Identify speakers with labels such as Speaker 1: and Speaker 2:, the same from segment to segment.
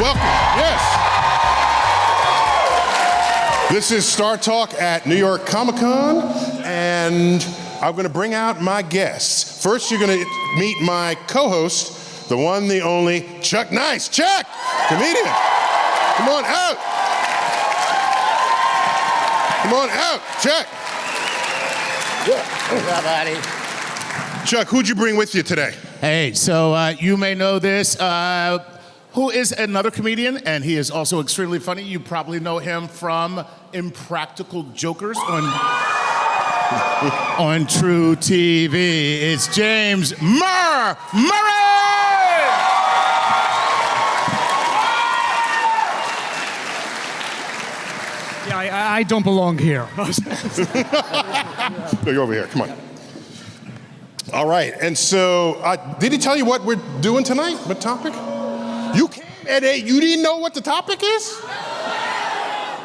Speaker 1: Welcome. Yes. This is StarTalk at New York Comic-Con, and I'm going to bring out my guests. First, you're going to meet my co-host, the one, the only, Chuck Nice. Chuck, comedian. Come on out. Come on out, Chuck.
Speaker 2: What's up, buddy?
Speaker 1: Chuck, who'd you bring with you today?
Speaker 3: Hey, so you may know this, who is another comedian, and he is also extremely funny. You probably know him from Impractical Jokers on True TV. It's James Murr.
Speaker 4: Yeah, I don't belong here.
Speaker 1: No, you're over here. Come on. All right. And so, did he tell you what we're doing tonight? What topic? You came and you didn't know what the topic is?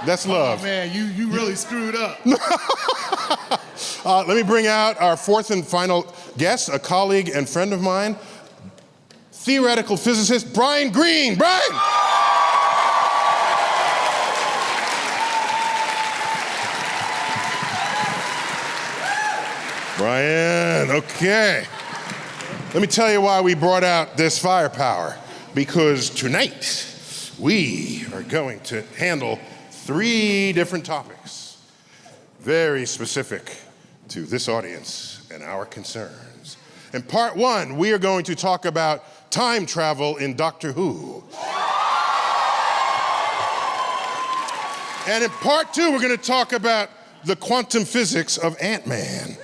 Speaker 1: That's love.
Speaker 3: Oh, man, you really screwed up.
Speaker 1: Let me bring out our fourth and final guest, a colleague and friend of mine, theoretical physicist Brian Greene. Brian! Brian, okay. Let me tell you why we brought out this firepower. Because tonight, we are going to handle 3 different topics, very specific to this audience and our concerns. In part 1, we are going to talk about time travel in Doctor Who. And in part 2, we're going to talk about the quantum physics of Ant-Man.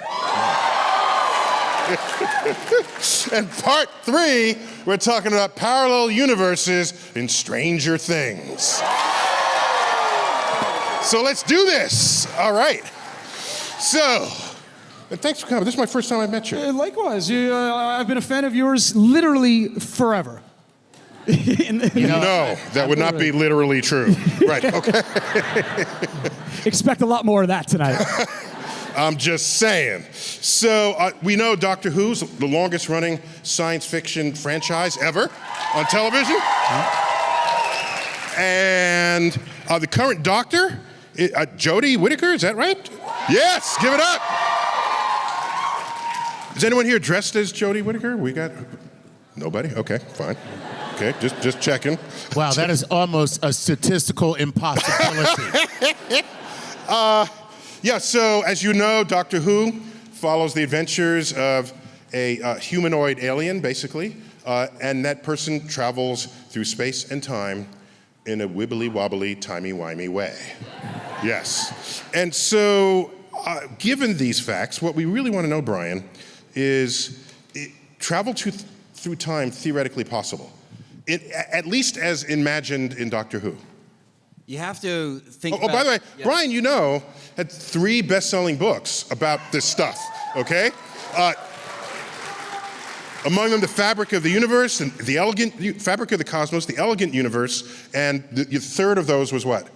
Speaker 1: And part 3, we're talking about parallel universes in Stranger Things. So let's do this. All right. So, and thanks for coming. This is my first time I've met you.
Speaker 4: Likewise, I've been a fan of yours literally forever.
Speaker 1: No, that would not be literally true. Right, okay.
Speaker 4: Expect a lot more of that tonight.
Speaker 1: I'm just saying. So we know Doctor Who's the longest running science fiction franchise ever on television. And the current Doctor, Jodie Whittaker, is that right? Yes, give it up. Is anyone here dressed as Jodie Whittaker? We got nobody? Okay, fine. Okay, just checking.
Speaker 3: Wow, that is almost a statistical impossibility.
Speaker 1: Yeah, so as you know, Doctor Who follows the adventures of a humanoid alien, basically, and that person travels through space and time in a wibbly wobbly, timey wimey way. Yes. And so, given these facts, what we really want to know, Brian, is travel through time theoretically possible? At least as imagined in Doctor Who.
Speaker 2: You have to think about...
Speaker 1: Oh, by the way,
Speaker 2: yeah.
Speaker 1: Brian, you know, had 3 best-selling books about this stuff, okay? Among them, The Fabric of the Universe, and Fabric of the Cosmos, The Elegant Universe, and the 3rd of those was what?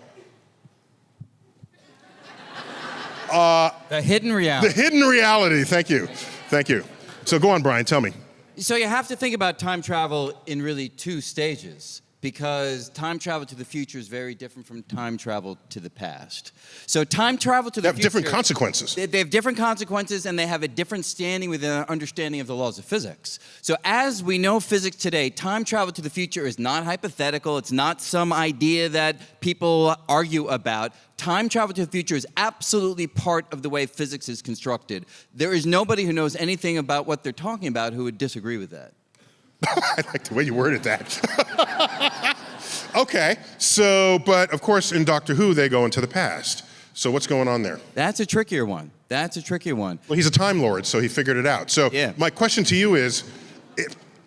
Speaker 2: The Hidden Reality.
Speaker 1: The Hidden Reality, thank you. Thank you. So go on, Brian, tell me.
Speaker 2: So you have to think about time travel in really 2 stages, because time travel to the future is very different from time travel to the past. So time travel to the future...
Speaker 1: They have different consequences.
Speaker 2: They have different consequences, and they have a different standing within our understanding of the laws of physics. So as we know physics today, time travel to the future is not hypothetical. It's not some idea that people argue about. Time travel to the future is absolutely part of the way physics is constructed. There is nobody who knows anything about what they're talking about who would disagree with that.
Speaker 1: I like the way you worded that. Okay, so, but of course in Doctor Who, they go into the past. So what's going on there?
Speaker 2: That's a trickier one. That's a trickier one.
Speaker 1: Well, he's a Time Lord, so he figured it out. So
Speaker 2: yeah.
Speaker 1: My question to you is,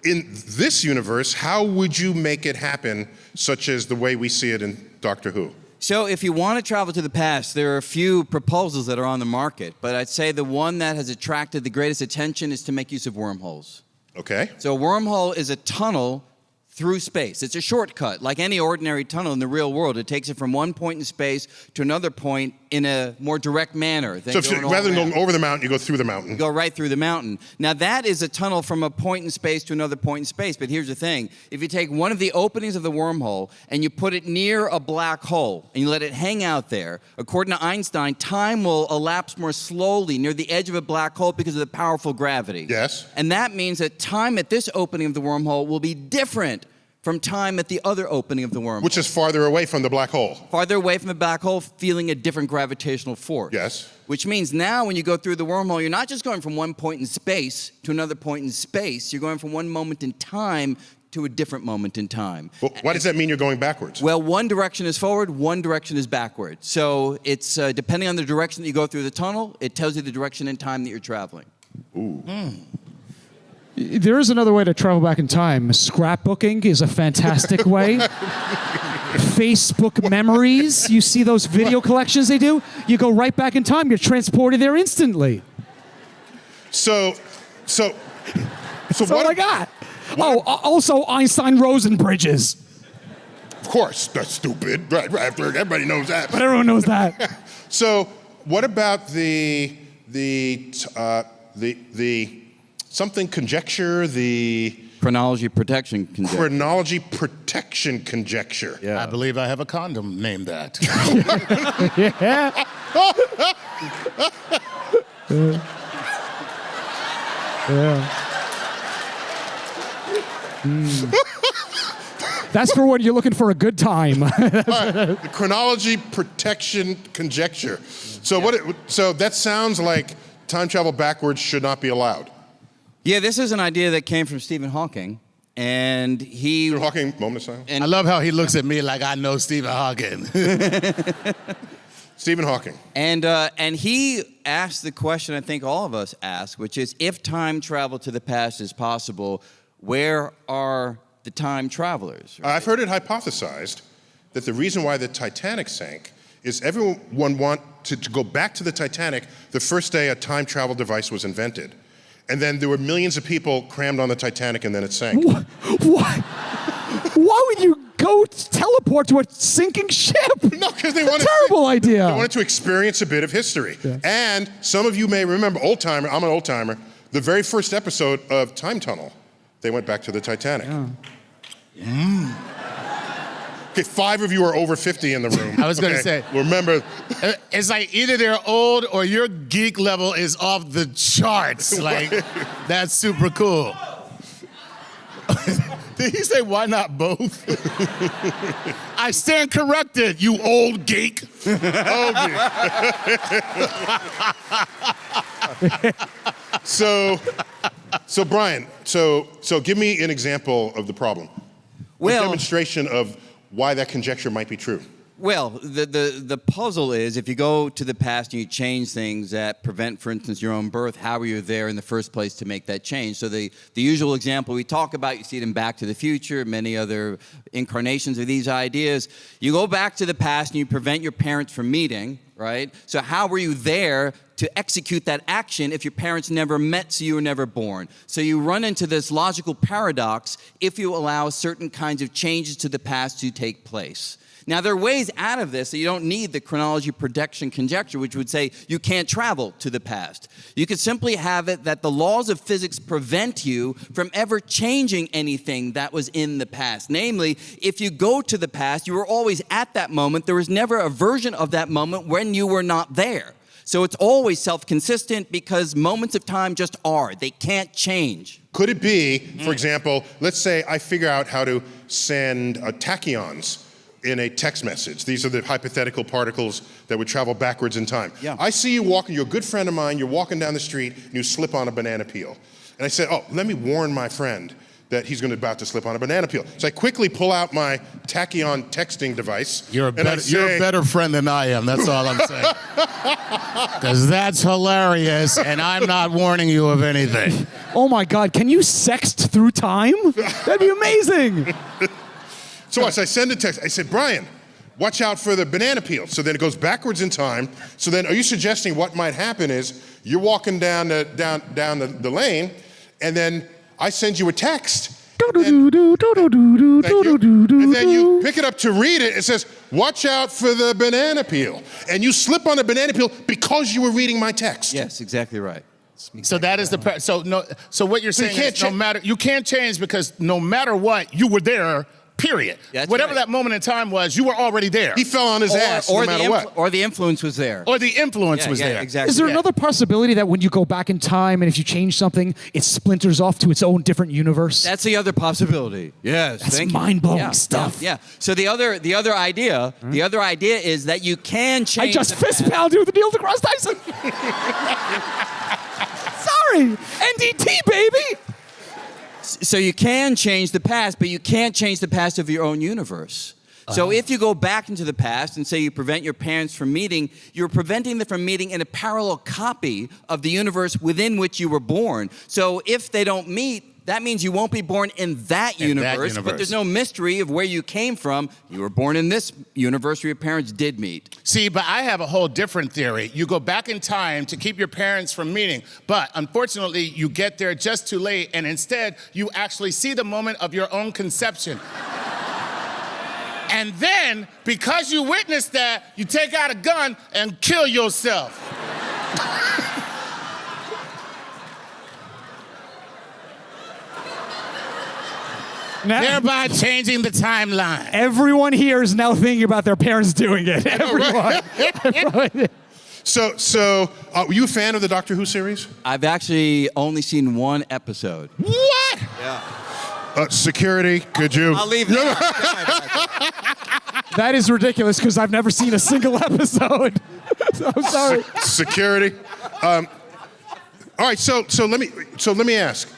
Speaker 1: in this universe, how would you make it happen, such as the way we see it in Doctor Who?
Speaker 2: So if you want to travel to the past, there are a few proposals that are on the market, but I'd say the one that has attracted the greatest attention is to make use of wormholes.
Speaker 1: Okay.
Speaker 2: So a wormhole is a tunnel through space. It's a shortcut, like any ordinary tunnel in the real world. It takes it from one point in space to another point in a more direct manner.
Speaker 1: So rather than going over the mountain, you go through the mountain.
Speaker 2: You go right through the mountain. Now that is a tunnel from a point in space to another point in space. But here's the thing. If you take one of the openings of the wormhole and you put it near a black hole and you let it hang out there, according to Einstein, time will elapse more slowly near the edge of a black hole because of the powerful gravity.
Speaker 1: Yes.
Speaker 2: And that means that time at this opening of the wormhole will be different from time at the other opening of the wormhole.
Speaker 1: Which is farther away from the black hole.
Speaker 2: Farther away from the black hole, feeling a different gravitational force.
Speaker 1: Yes.
Speaker 2: Which means now when you go through the wormhole, you're not just going from one point in space to another point in space. You're going from one moment in time to a different moment in time.
Speaker 1: Well, why does that mean you're going backwards?
Speaker 2: Well, one direction is forward, one direction is backward. So it's depending on the direction that you go through the tunnel, it tells you the direction in time that you're traveling.
Speaker 1: Ooh.
Speaker 4: There is another way to travel back in time. Scrapbooking is a fantastic way. Facebook memories. You see those video collections they do? You go right back in time. You're transported there instantly.
Speaker 1: So
Speaker 4: That's all I got. Also Einstein-Rosen bridges.
Speaker 1: Of course, that's stupid. Right, everybody knows that.
Speaker 4: But everyone knows that.
Speaker 1: So what about the something conjecture, the
Speaker 2: Chronology protection conjecture.
Speaker 1: chronology protection conjecture?
Speaker 2: Yeah.
Speaker 3: I believe I have a condom named that.
Speaker 4: Yeah. That's for when you're looking for a good time.
Speaker 1: All right, the chronology protection conjecture. So so that sounds like time travel backwards should not be allowed.
Speaker 2: Yeah, this is an idea that came from Stephen Hawking. And he...
Speaker 1: Stephen Hawking, moment of silence.
Speaker 2: And
Speaker 3: I love how he looks at me like I know Stephen Hawking.
Speaker 1: Stephen Hawking.
Speaker 2: And he asked the question I think all of us ask, which is, if time travel to the past is possible, where are the time travelers? Right?
Speaker 1: I've heard it hypothesized that the reason why the Titanic sank is everyone wanted to go back to the Titanic the first day a time travel device was invented. And then there were millions of people crammed on the Titanic and then it sank.
Speaker 4: What? Why would you go teleport to a sinking ship?
Speaker 1: No, because they wanted
Speaker 4: terrible idea.
Speaker 1: They wanted to experience a bit of history.
Speaker 4: Yeah.
Speaker 1: And some of you may remember, old-timer, I'm an old-timer, the very first episode of Time Tunnel, they went back to the Titanic.
Speaker 4: Yeah.
Speaker 1: Okay, 5 of you are over 50 in the room.
Speaker 3: I was gonna say.
Speaker 1: Remember,
Speaker 3: It's like either they're old or your geek level is off the charts. Like, that's super cool. Did he say why not both? I stand corrected, you old geek.
Speaker 1: So Brian, so give me an example of the problem.
Speaker 2: Well,
Speaker 1: a demonstration of why that conjecture might be true.
Speaker 2: Well, the puzzle is, if you go to the past and you change things that prevent, for instance, your own birth, how were you there in the first place to make that change? So the usual example we talk about, you see it in Back to the Future, many other incarnations of these ideas. You go back to the past and you prevent your parents from meeting, right? So how were you there to execute that action if your parents never met, so you were never born? So you run into this logical paradox if you allow certain kinds of changes to the past to take place. Now, there are ways out of this, so you don't need the chronology protection conjecture, which would say you can't travel to the past. You could simply have it that the laws of physics prevent you from ever changing anything that was in the past. Namely, if you go to the past, you were always at that moment. There was never a version of that moment when you were not there. So it's always self-consistent because moments of time just are. They can't change.
Speaker 1: Could it be, for example, let's say I figure out how to send tachyons in a text message. These are the hypothetical particles that would travel backwards in time.
Speaker 2: Yeah.
Speaker 1: I see you walking, you're a good friend of mine, you're walking down the street, and you slip on a banana peel. And I said, oh, let me warn my friend that he's about to slip on a banana peel. So I quickly pull out my tachyon texting device.
Speaker 3: You're a better friend than I am, that's all I'm saying. Because that's hilarious, and I'm not warning you of anything.
Speaker 4: Oh my God, can you sext through time? That'd be amazing.
Speaker 1: So I send a text, I said, Brian, watch out for the banana peel. So then it goes backwards in time. So then are you suggesting what might happen is you're walking down the lane, and then I send you a text, And then you pick it up to read it. It says, watch out for the banana peel. And you slip on the banana peel because you were reading my text.
Speaker 2: Yes, exactly right.
Speaker 3: So that is so what you're saying is you can't change because no matter what, you were there. Period.
Speaker 2: That's
Speaker 3: Whatever
Speaker 2: right.
Speaker 3: that moment in time was, you were already there.
Speaker 1: He fell on his ass no matter what.
Speaker 2: Or the influence was there.
Speaker 3: Or the influence was there.
Speaker 2: Exactly.
Speaker 4: Is there another possibility that when you go back in time and if you change something, it splinters off to its own different universe?
Speaker 2: That's the other possibility. Yes,
Speaker 4: That's
Speaker 2: thank you.
Speaker 4: mind-blowing stuff.
Speaker 2: Yeah. So the other idea is that you can change.
Speaker 4: I just
Speaker 2: the
Speaker 4: fist
Speaker 2: past.
Speaker 4: pounded with Neil deGrasse Tyson. Sorry, NDT baby.
Speaker 2: So you can change the past, but you can't change the past of your own universe. So if you go back into the past and say you prevent your parents from meeting, you're preventing them from meeting in a parallel copy of the universe within which you were born. So if they don't meet, that means you won't be born in that universe, but there's no mystery of where you came from. You were born in this universe where your parents did meet.
Speaker 3: See, but I have a whole different theory. You go back in time to keep your parents from meeting, but unfortunately, you get there just too late, and instead, you actually see the moment of your own conception. And then, because you witnessed that, you take out a gun and kill yourself.
Speaker 4: Now,
Speaker 3: Thereby changing the timeline.
Speaker 4: everyone here is now thinking about their parents doing it. Everyone.
Speaker 1: So, were you a fan of the Doctor Who series?
Speaker 2: I've actually only seen one episode.
Speaker 3: What?
Speaker 1: Security, could you?
Speaker 2: I'll leave that.
Speaker 4: That is ridiculous because I've never seen a single episode. So I'm sorry.
Speaker 1: Security. All right, so let me ask.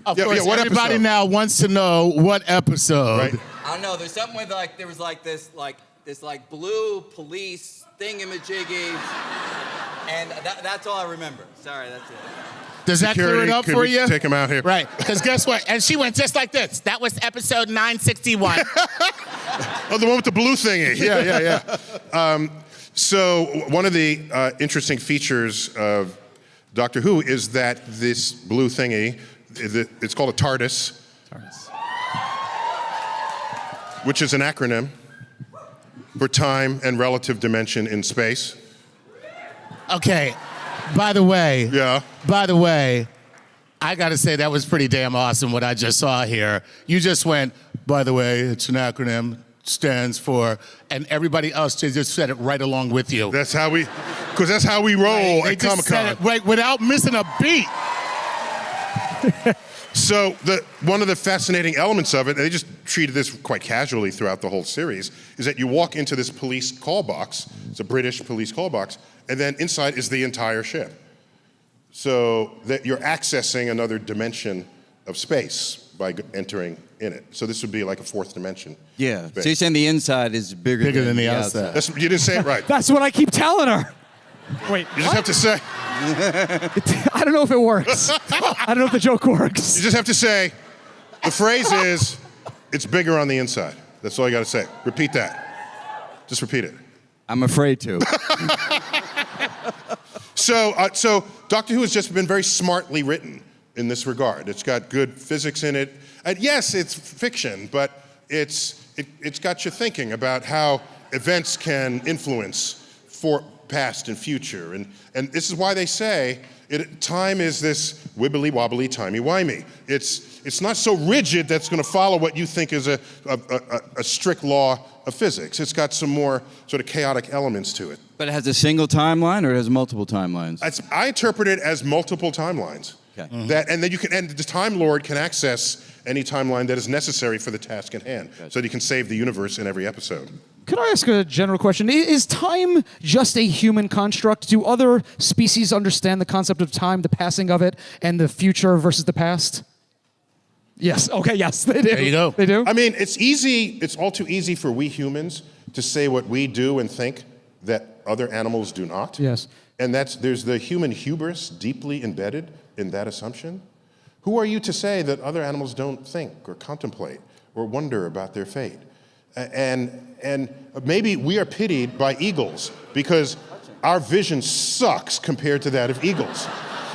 Speaker 3: Of course,
Speaker 1: what
Speaker 3: everybody
Speaker 1: episode?
Speaker 3: now wants to know what episode.
Speaker 1: Right.
Speaker 2: I don't know. There's something with there was this blue police thingamajiggy, and that's all I remember. Sorry, that's it.
Speaker 3: Does that clear it up
Speaker 1: could
Speaker 3: for
Speaker 1: we
Speaker 3: you?
Speaker 1: Take him out here.
Speaker 3: Right, because guess what? And she went just like this. That was episode 961.
Speaker 1: Oh, the one with the blue thingy. Yeah. So one of the interesting features of Doctor Who is that this blue thingy, it's called a TARDIS. Which is an acronym for time and relative dimension in space.
Speaker 3: Okay, by the way, I gotta say that was pretty damn awesome what I just saw here. You just went, by the way, it's an acronym, stands for, and everybody else just said it right along with you.
Speaker 1: That's how we roll
Speaker 3: They
Speaker 1: at
Speaker 3: just said
Speaker 1: Comic-Con.
Speaker 3: it right without missing a beat.
Speaker 1: So one of the fascinating elements of it, and they just treated this quite casually throughout the whole series, is that you walk into this police call box. It's a British police call box, and then inside is the entire ship. So that you're accessing another dimension of space by entering in it. So this would be like a fourth dimension.
Speaker 2: Yeah.
Speaker 1: space.
Speaker 2: So you're saying the inside is bigger than the outside.
Speaker 1: You didn't say it right.
Speaker 4: That's what I keep telling her. Wait,
Speaker 1: You just have to say.
Speaker 4: I don't know if it works. I don't know if the joke works.
Speaker 1: You just have to say. The phrase is, "It's bigger on the inside." That's all you got to say. Repeat that. Just repeat it.
Speaker 2: I'm afraid to.
Speaker 1: So Doctor Who has just been very smartly written in this regard. It's got good physics in it. And yes, it's fiction, but it's got you thinking about how events can influence for past and future. And this is why they say time is this wibbly wobbly, timey wimey. It's not so rigid that's going to follow what you think is a strict law of physics. It's got some more sort of chaotic elements to it.
Speaker 2: But it has a single timeline, or it has multiple timelines?
Speaker 1: I interpret it as multiple timelines.
Speaker 2: Okay.
Speaker 1: Mm-hmm. And the Time Lord can access any timeline that is necessary for the task at hand, so that he can save the universe in every episode.
Speaker 4: Could I ask a general question? Is time just a human construct? Do other species understand the concept of time, the passing of it, and the future versus the past? Yes. Okay, yes, they do.
Speaker 3: There you go.
Speaker 4: They do?
Speaker 1: I mean, it's all too easy for we humans to say what we do and think that other animals do not.
Speaker 4: Yes.
Speaker 1: And there's the human hubris deeply embedded in that assumption. Who are you to say that other animals don't think or contemplate or wonder about their fate? And maybe we are pitied by eagles because our vision sucks compared to that of eagles.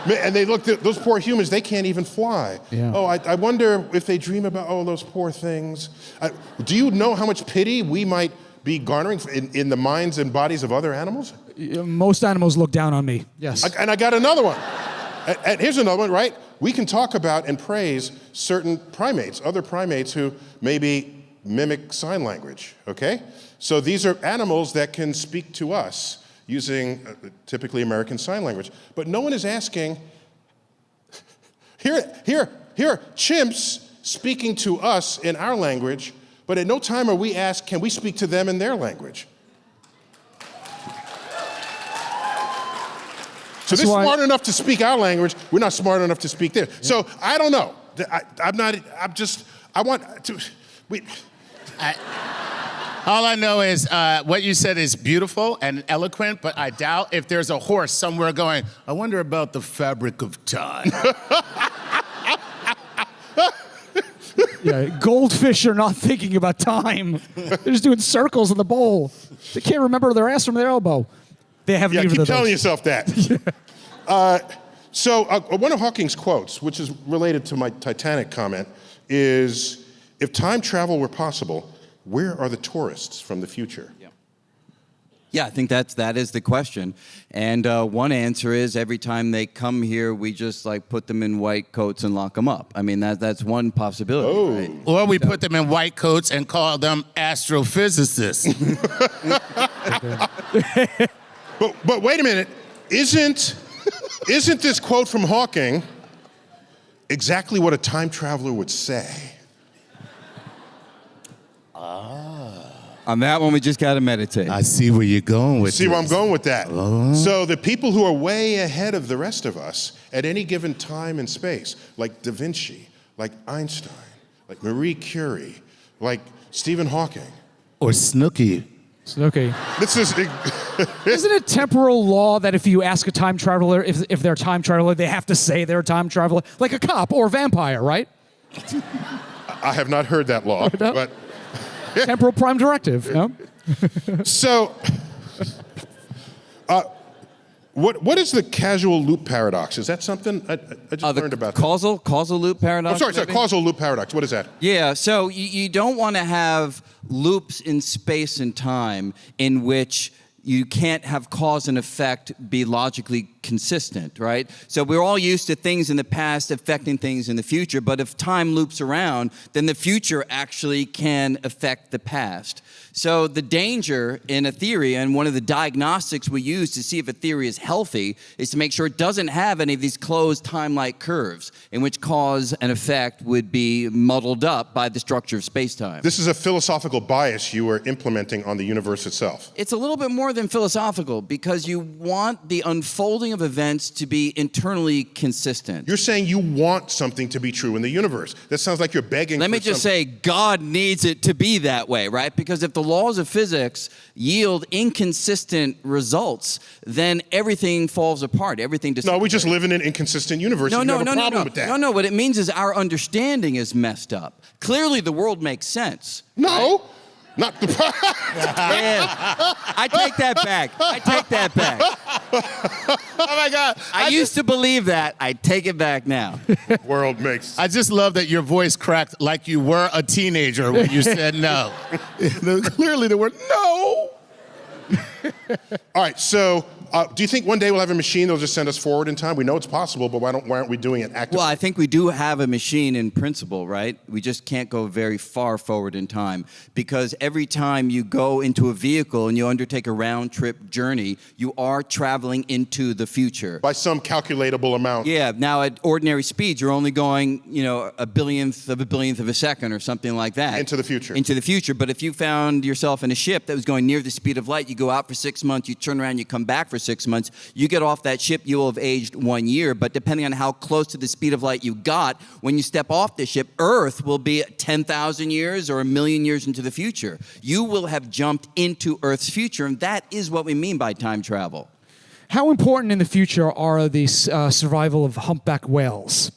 Speaker 1: And they looked at those poor humans, they can't even fly.
Speaker 4: Yeah.
Speaker 1: Oh, I wonder if they dream about, those poor things. Do you know how much pity we might be garnering in the minds and bodies of other animals?
Speaker 4: Most animals look down on me, yes.
Speaker 1: And I got another one. And here's another one, right? We can talk about and praise certain primates, other primates who maybe mimic sign language, okay? So these are animals that can speak to us using typically American Sign Language. But no one is asking, here are chimps speaking to us in our language, but at no time are we asked, can we speak to them in their language? So they're smart enough to speak our language, we're not smart enough to speak theirs. Yeah. So I don't know.
Speaker 3: All I know is what you said is beautiful and eloquent, but I doubt if there's a horse somewhere going, I wonder about the fabric of time.
Speaker 4: Yeah, goldfish are not thinking about time. They're just doing circles in the bowl. They can't remember their ass from their elbow. They haven't even
Speaker 1: keep telling yourself that. So one of Hawking's quotes, which is related to my Titanic comment, is, if time travel were possible, where are the tourists from the future?
Speaker 2: Yeah, I think that is the question. And one answer is every time they come here, we just put them in white coats and lock them up. I mean, that's one possibility.
Speaker 1: Oh.
Speaker 2: Right?
Speaker 3: Or we put them in white coats and call them astrophysicists.
Speaker 1: But wait a minute, isn't this quote from Hawking exactly what a time traveler would say?
Speaker 2: On that one, we just got to meditate.
Speaker 3: I see where you're going with
Speaker 1: See
Speaker 3: this.
Speaker 1: where I'm going with that? So the people who are way ahead of the rest of us at any given time and space, like Da Vinci, like Einstein, like Marie Curie, like Stephen Hawking.
Speaker 3: Or Snooki.
Speaker 4: Okay.
Speaker 1: This is...
Speaker 4: Isn't it temporal law that if you ask a time traveler if they're a time traveler, they have to say they're a time traveler? Like a cop or a vampire, right?
Speaker 1: I have not heard that law,
Speaker 4: No.
Speaker 1: but...
Speaker 4: Temporal prime directive, no?
Speaker 1: So, what is the causal loop paradox? Is that something I just learned about?
Speaker 2: Causal loop paradox?
Speaker 1: Sorry, causal loop paradox. What is that?
Speaker 2: Yeah, so you don't want to have loops in space and time in which you can't have cause and effect be logically consistent, right? So we're all used to things in the past affecting things in the future, but if time loops around, then the future actually can affect the past. So the danger in a theory, and one of the diagnostics we use to see if a theory is healthy, is to make sure it doesn't have any of these closed time-like curves in which cause and effect would be muddled up by the structure of space-time.
Speaker 1: This is a philosophical bias you are implementing on the universe itself.
Speaker 2: It's a little bit more than philosophical because you want the unfolding of events to be internally consistent.
Speaker 1: You're saying you want something to be true in the universe. That sounds like you're begging
Speaker 2: Let
Speaker 1: for
Speaker 2: me just say, God needs it to be that way, right? Because if the laws of physics yield inconsistent results, then everything falls apart. Everything
Speaker 1: No, we just live in an inconsistent universe. You have a problem with that.
Speaker 2: No, what it means is our understanding is messed up. Clearly, the world makes sense.
Speaker 1: No.
Speaker 2: Right?
Speaker 1: Not the...
Speaker 2: Yeah. I take that back.
Speaker 3: Oh my God.
Speaker 2: I used to believe that. I take it back now.
Speaker 1: World makes...
Speaker 3: I just love that your voice cracked like you were a teenager when you said no. Clearly the word no.
Speaker 1: All right, so do you think one day we'll have a machine that'll just send us forward in time? We know it's possible, but why aren't we doing it actively?
Speaker 2: Well, I think we do have a machine in principle, right? We just can't go very far forward in time because every time you go into a vehicle and you undertake a round-trip journey, you are traveling into the future.
Speaker 1: By some calculatable amount.
Speaker 2: Yeah, now at ordinary speeds, you're only going, a billionth of a second or something like that.
Speaker 1: Into the future.
Speaker 2: Into the future. But if you found yourself in a ship that was going near the speed of light, you go out for 6 months, you turn around, you come back for 6 months, you get off that ship, you will have aged 1 year. But depending on how close to the speed of light you got, when you step off the ship, Earth will be 10,000 years or 1,000,000 years into the future. You will have jumped into Earth's future, and that is what we mean by time travel.
Speaker 4: How important in the future are the survival of humpback whales?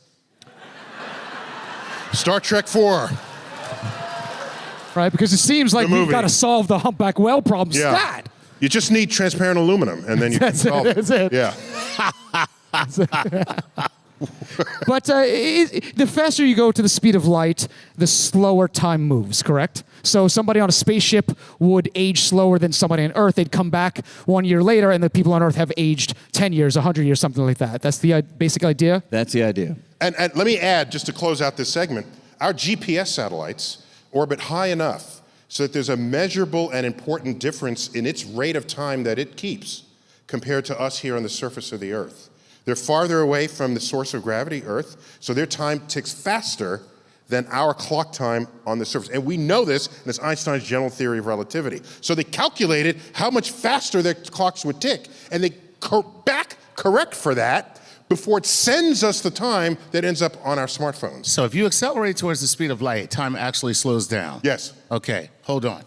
Speaker 1: Star Trek 4.
Speaker 4: Right, because it seems like we've got to solve the humpback whale problem stat.
Speaker 1: You just need transparent aluminum, and then you can solve it.
Speaker 4: That's it.
Speaker 1: Yeah.
Speaker 4: But the faster you go to the speed of light, the slower time moves, correct? So somebody on a spaceship would age slower than somebody on Earth. They'd come back 1 year later, and the people on Earth have aged 10 years, 100 years, something like that. That's the basic idea?
Speaker 2: That's the idea.
Speaker 1: And let me add, just to close out this segment, our GPS satellites orbit high enough so that there's a measurable and important difference in its rate of time that it keeps compared to us here on the surface of the Earth. They're farther away from the source of gravity, Earth, so their time ticks faster than our clock time on the surface. And we know this, and it's Einstein's general theory of relativity. So they calculated how much faster their clocks would tick, and they correct for that before it sends us the time that ends up on our smartphones.
Speaker 3: So if you accelerate towards the speed of light, time actually slows down.
Speaker 1: Yes.
Speaker 3: Okay, hold on.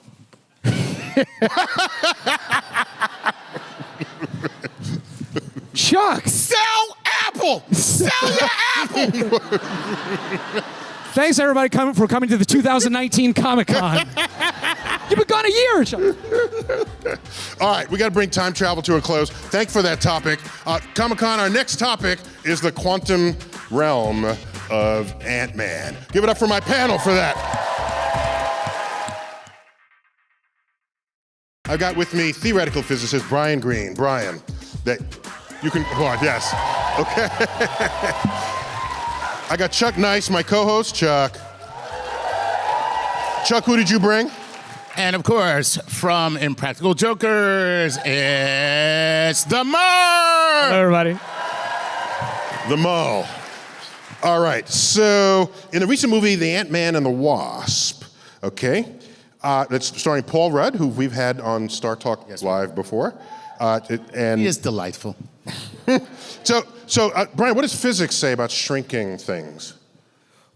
Speaker 4: Chuck!
Speaker 3: Sell Apple! Sell your Apple!
Speaker 4: Thanks, everybody, for coming to the 2019 Comic-Con. You've been gone a year, Chuck.
Speaker 1: All right, we got to bring time travel to a close. Thank you for that topic. Comic-Con, our next topic is the quantum realm of Ant-Man. Give it up for my panel for that. I've got with me theoretical physicist Brian Greene. Brian, you can, yes. Okay. I got Chuck Nice, my co-host. Chuck, who did you bring?
Speaker 3: And of course, from Impractical Jokers, it's the Murr!
Speaker 4: Hello, everybody.
Speaker 1: The Mo. All right, so in the recent movie, The Ant-Man and the Wasp, okay, that's starring Paul Rudd, who we've had on StarTalk Live before. And
Speaker 3: He is delightful.
Speaker 1: So, Brian, what does physics say about shrinking things?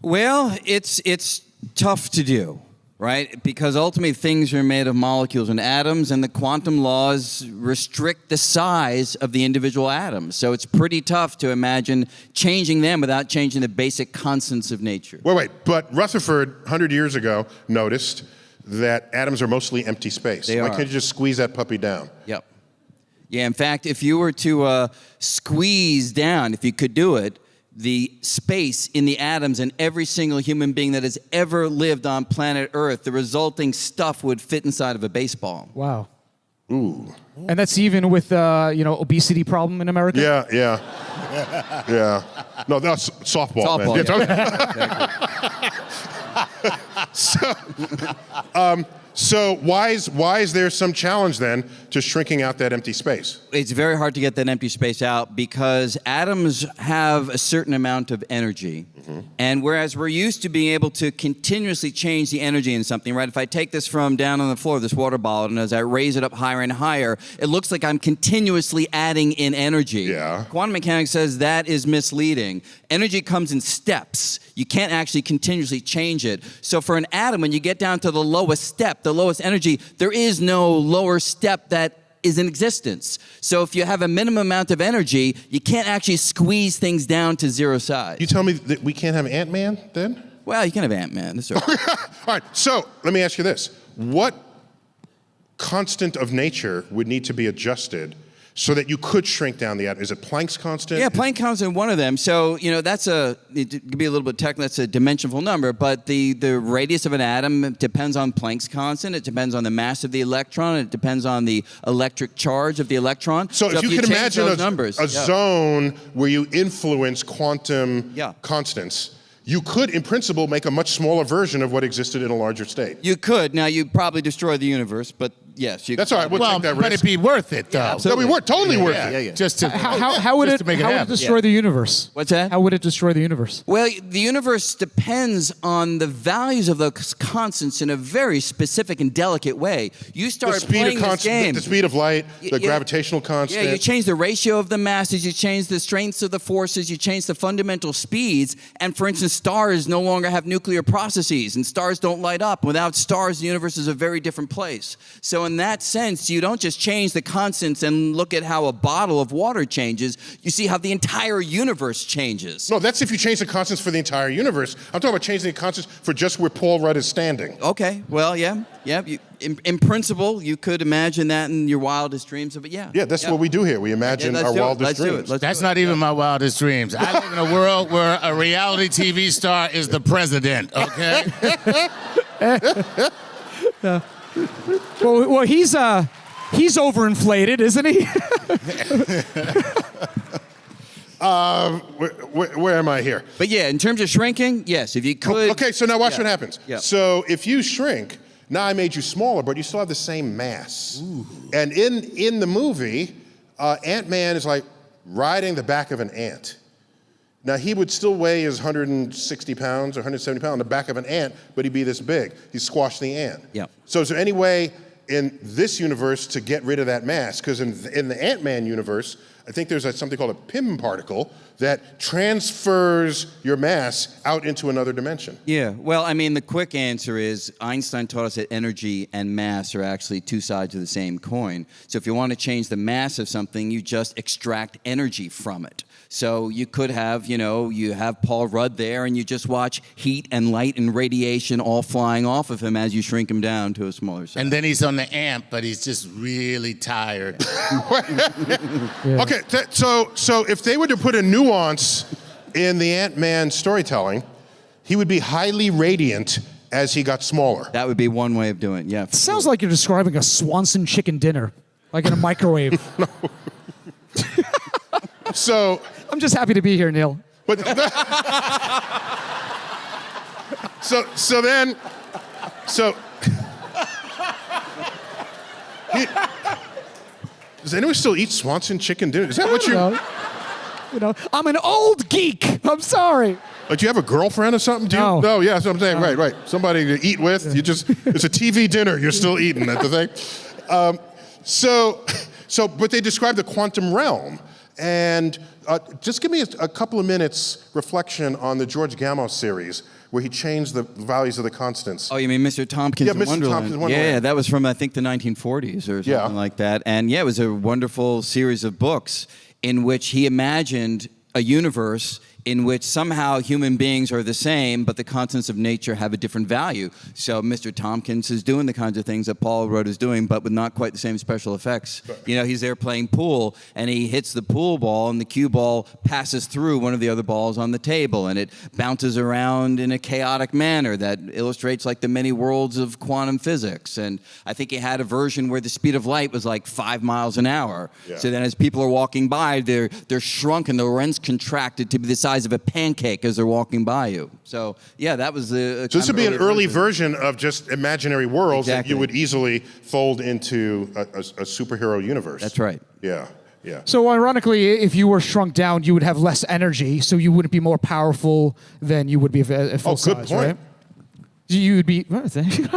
Speaker 2: Well, it's tough to do, right? Because ultimately things are made of molecules and atoms, and the quantum laws restrict the size of the individual atoms. So it's pretty tough to imagine changing them without changing the basic constants of nature.
Speaker 1: Wait, but Rutherford, 100 years ago, noticed that atoms are mostly empty space.
Speaker 2: They
Speaker 1: Why
Speaker 2: are.
Speaker 1: can't you just squeeze that puppy down?
Speaker 2: Yep. Yeah, in fact, if you were to squeeze down, if you could do it, the space in the atoms and every single human being that has ever lived on planet Earth, the resulting stuff would fit inside of a baseball.
Speaker 4: Wow.
Speaker 1: Ooh.
Speaker 4: And that's even with, obesity problem in America?
Speaker 1: Yeah. No, that's softball.
Speaker 2: Softball,
Speaker 1: Man. So why is there some challenge then to shrinking out that empty space?
Speaker 2: It's very hard to get that empty space out because atoms have a certain amount of energy. Mm-hmm. And whereas we're used to being able to continuously change the energy in something, right? If I take this from down on the floor of this water bottle, and as I raise it up higher and higher, it looks like I'm continuously adding in energy.
Speaker 1: Yeah.
Speaker 2: Quantum mechanics says that is misleading. Energy comes in steps. You can't actually continuously change it. So for an atom, when you get down to the lowest step, the lowest energy, there is no lower step that is in existence. So if you have a minimum amount of energy, you can't actually squeeze things down to zero size.
Speaker 1: You tell me that we can't have Ant-Man then?
Speaker 2: Well, you can have Ant-Man. That's all right.
Speaker 1: All right, so let me ask you this. What constant of nature would need to be adjusted so that you could shrink down the atom? Is it Planck's constant?
Speaker 2: Yeah, Planck constant, one of them. So, that's it could be a little bit technical, that's a dimensional number, but the radius of an atom depends on Planck's constant, it depends on the mass of the electron, it depends on the electric charge of the electron.
Speaker 1: So if you can
Speaker 2: change
Speaker 1: imagine
Speaker 2: those numbers,
Speaker 1: a zone where you influence quantum constants, you could, in principle, make a much smaller version of what existed in a larger state.
Speaker 2: You could. Now, you'd probably destroy the universe, but yes. You
Speaker 1: That's all right. We'll take that risk.
Speaker 3: But it'd be worth it, though.
Speaker 1: That'd be totally worth it.
Speaker 2: Yeah.
Speaker 3: Just to
Speaker 4: How would it
Speaker 3: make it happen.
Speaker 4: destroy the universe?
Speaker 2: What's that?
Speaker 4: How would it destroy the universe?
Speaker 2: Well, the universe depends on the values of those constants in a very specific and delicate way. You start playing this game.
Speaker 1: The speed of light, the gravitational constant.
Speaker 2: Yeah, you change the ratio of the masses, you change the strengths of the forces, you change the fundamental speeds, and for instance, stars no longer have nuclear processes, and stars don't light up. Without stars, the universe is a very different place. So in that sense, you don't just change the constants and look at how a bottle of water changes. You see how the entire universe changes.
Speaker 1: No, that's if you change the constants for the entire universe. I'm talking about changing the constants for just where Paul Rudd is standing.
Speaker 2: Okay, well, yeah. In principle, you could imagine that in your wildest dreams, but yeah.
Speaker 1: Yeah, that's what we do here. We imagine our wildest dreams.
Speaker 3: That's not even my wildest dreams. I live in a world where a reality TV star is the president, okay?
Speaker 4: Well, he's overinflated, isn't he?
Speaker 1: Where am I here?
Speaker 2: But yeah, in terms of shrinking, yes, if you could.
Speaker 1: Okay, so now watch what happens.
Speaker 2: Yeah.
Speaker 1: So if you shrink, now I made you smaller, but you still have the same mass. Ooh. And in the movie, Ant-Man is like riding the back of an ant. Now, he would still weigh his 160 pounds or 170 pounds on the back of an ant, but he'd be this big. He'd squash the ant.
Speaker 2: Yeah.
Speaker 1: So is there any way in this universe to get rid of that mass? Because in the Ant-Man universe, I think there's something called a Pym particle that transfers your mass out into another dimension.
Speaker 2: Yeah, well, I mean, the quick answer is Einstein taught us that energy and mass are actually two sides of the same coin. So if you want to change the mass of something, you just extract energy from it. So you could have, you have Paul Rudd there and you just watch heat and light and radiation all flying off of him as you shrink him down to a smaller size.
Speaker 3: And then he's on the amp, but he's just really tired.
Speaker 1: Yeah. Okay, so if they were to put a nuance in the Ant-Man storytelling, he would be highly radiant as he got smaller.
Speaker 2: That would be one way of doing it, yeah.
Speaker 4: It sounds like you're describing a Swanson chicken dinner, like in a microwave.
Speaker 1: So
Speaker 4: I'm just happy to be here, Neil.
Speaker 1: But then does anyone still eat Swanson chicken dinner? Is that what
Speaker 4: I'm an old geek. I'm sorry.
Speaker 1: Like, do you have a girlfriend or something?
Speaker 4: No.
Speaker 1: No, yeah, that's what I'm saying. No. Right. Somebody to eat with. Yeah. It's a TV dinner. You're still eating at the thing. But they describe the quantum realm. And just give me a couple of minutes reflection on the George Gamow series where he changed the values of the constants.
Speaker 2: Oh, you mean Mr. Tompkins in Wonderland?
Speaker 1: Tompkins in Wonderland.
Speaker 2: Yeah, that was from, I think, the 1940s or something like that. And yeah, it was a wonderful series of books in which he imagined a universe in which somehow human beings are the same, but the constants of nature have a different value. So Mr. Tompkins is doing the kinds of things that Paul Rudd is doing, but with not quite the same special effects. He's there playing pool, and he hits the pool ball, and the cue ball passes through one of the other balls on the table, and it bounces around in a chaotic manner that illustrates like the many worlds of quantum physics. And I think he had a version where the speed of light was like 5 miles an hour. Yeah. So then as people are walking by, they're shrunk and the lens contracted to be the size of a pancake as they're walking by you. So yeah, that was the.
Speaker 1: So this would be an early version of just imaginary worlds that you would easily fold into a superhero universe.
Speaker 2: That's right.
Speaker 1: Yeah.
Speaker 4: So ironically, if you were shrunk down, you would have less energy, so you wouldn't be more powerful than you would be if full size,
Speaker 1: good point.
Speaker 4: right? You would be. That's two.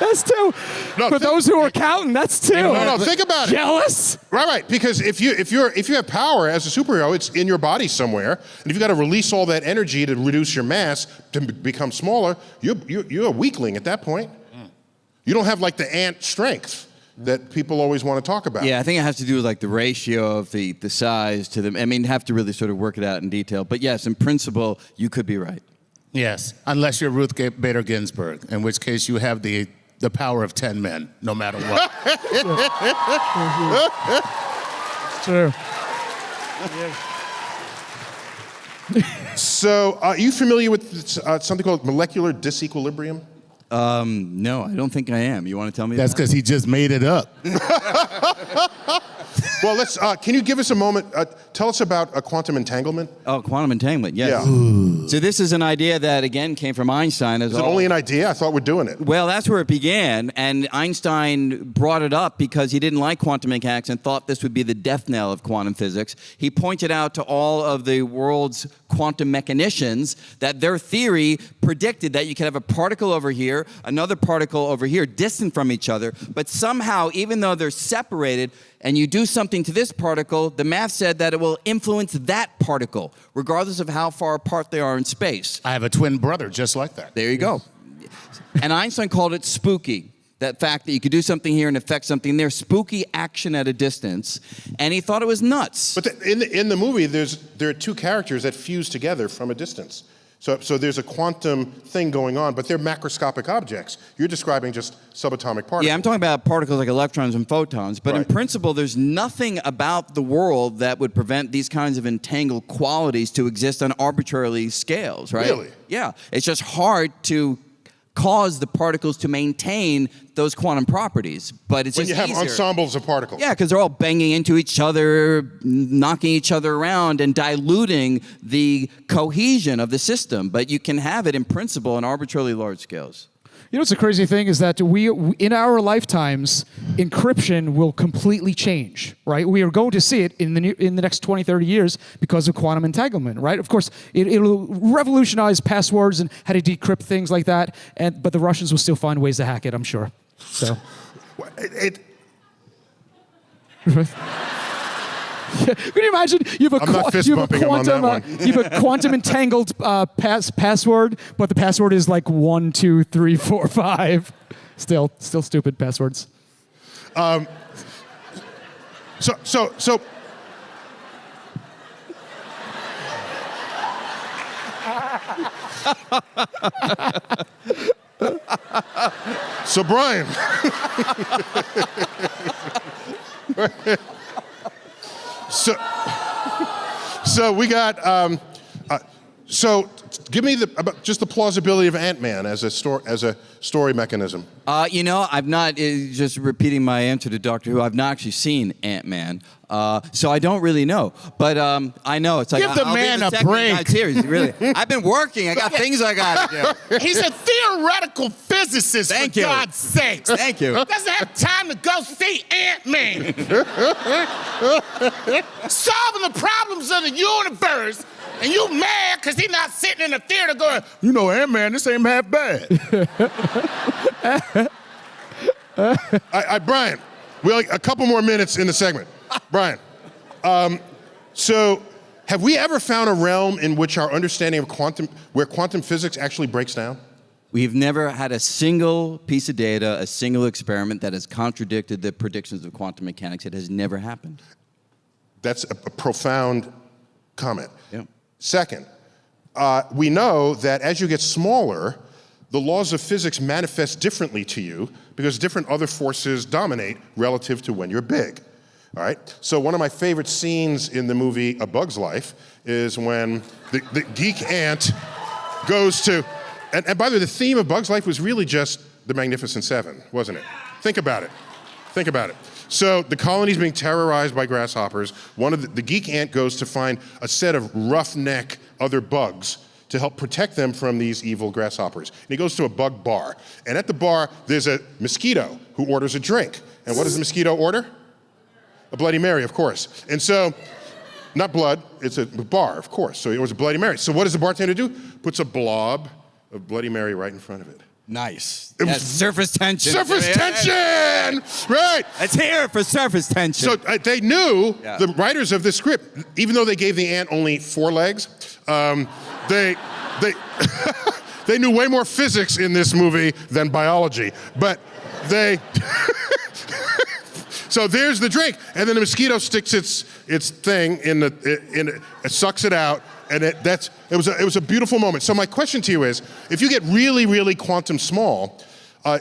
Speaker 4: That's two.
Speaker 1: No,
Speaker 4: for those who are counting, that's two.
Speaker 1: No, think about it.
Speaker 4: Jealous?
Speaker 1: Right. Because if you have power as a superhero, it's in your body somewhere, and if you got to release all that energy to reduce your mass to become smaller, you're a weakling at that point. You don't have like the ant strength that people always want to talk about.
Speaker 2: Yeah, I think it has to do with like the ratio of the size to them. I mean, have to really sort of work it out in detail. But yes, in principle, you could be right. Yes, unless you're Ruth Bader Ginsburg, in which case you have the power of 10 men, no matter what.
Speaker 4: True.
Speaker 1: So, are you familiar with something called molecular disequilibrium?
Speaker 2: No, I don't think I am. You want to tell me
Speaker 3: That's because he just made it up.
Speaker 1: Well, can you give us a moment? Tell us about quantum entanglement.
Speaker 2: Oh, quantum entanglement, yes.
Speaker 1: Yeah.
Speaker 2: So this is an idea that, again, came from Einstein.
Speaker 1: Is it only an idea? I thought we're doing it.
Speaker 2: Well, that's where it began, and Einstein brought it up because he didn't like quantum mechanics and thought this would be the death knell of quantum physics. He pointed out to all of the world's quantum mechanicians that their theory predicted that you could have a particle over here, another particle over here, distant from each other, but somehow, even though they're separated, and you do something to this particle, the math said that it will influence that particle, regardless of how far apart they are in space.
Speaker 3: I have a twin brother just like that.
Speaker 2: There you go. And Einstein called it spooky. That fact that you could do something here and affect something there, spooky action at a distance, and he thought it was nuts.
Speaker 1: But in the movie, there are two characters that fuse together from a distance. So there's a quantum thing going on, but they're macroscopic objects. You're describing just subatomic particles.
Speaker 2: Yeah, I'm talking about particles like electrons and photons, but in principle, there's nothing about the world that would prevent these kinds of entangled qualities to exist on arbitrary scales, right?
Speaker 1: Really?
Speaker 2: Yeah, it's just hard to cause the particles to maintain those quantum properties, but it's
Speaker 1: when
Speaker 2: just
Speaker 1: you have
Speaker 2: easier.
Speaker 1: ensembles of particles.
Speaker 2: Yeah, because they're all banging into each other, knocking each other around, and diluting the cohesion of the system. But you can have it in principle on arbitrarily large scales.
Speaker 4: You know what's the crazy thing is that we in our lifetimes, encryption will completely change, right? We are going to see it in the next 20, 30 years because of quantum entanglement, right? Of course, it'll revolutionize passwords and how to decrypt things like that, but the Russians will still find ways to hack it, I'm sure. So. Can you imagine? You have a quantum entangled password, but the password is like 1, 2, 3, 4, 5. Still stupid passwords.
Speaker 1: So Brian. So we got. So give me just the plausibility of Ant-Man as a story mechanism.
Speaker 2: I've not just repeating my answer to Doctor Who. I've not actually seen Ant-Man, so I don't really know. But I know it's like
Speaker 3: give the man a break.
Speaker 2: Seriously, really. I've been working. I got things I got to do.
Speaker 3: He's a theoretical physicist.
Speaker 2: Thank
Speaker 3: for
Speaker 2: you.
Speaker 3: God's sakes.
Speaker 2: Thank you.
Speaker 3: Doesn't have time to go see Ant-Man. Solving the problems of the universe. And you mad because he's not sitting in the theater going, Ant-Man, this ain't half bad.
Speaker 1: Brian, we have a couple more minutes in the segment. Brian, so have we ever found a realm in which our understanding of where quantum physics actually breaks down?
Speaker 2: We've never had a single piece of data, a single experiment that has contradicted the predictions of quantum mechanics. It has never happened.
Speaker 1: That's a profound comment.
Speaker 2: Yeah.
Speaker 1: Second, we know that as you get smaller, the laws of physics manifest differently to you because different other forces dominate relative to when you're big. All right? So one of my favorite scenes in the movie A Bug's Life is when the geek ant goes to, and by the way, the theme of Bug's Life was really just the Magnificent Seven, wasn't it? Think about it. Think about it. So the colony's being terrorized by grasshoppers. One of the geek ant goes to find a set of roughneck other bugs to help protect them from these evil grasshoppers. And he goes to a bug bar. And at the bar, there's a mosquito who orders a drink. And what does the mosquito order? A Bloody Mary, of course. And so, not blood, it's a bar, of course. So it was a Bloody Mary. So what does the bartender do? Puts a blob of Bloody Mary right in front of it.
Speaker 2: Nice. That's surface tension.
Speaker 1: Surface tension! Right!
Speaker 2: Let's hear it for surface tension.
Speaker 1: So they knew, the writers of this script, even though they gave the ant only 4 legs, they knew way more physics in this movie than biology. But they... So there's the drink, and then the mosquito sticks its thing it sucks it out, and it was a beautiful moment. So my question to you is, if you get really, really quantum small,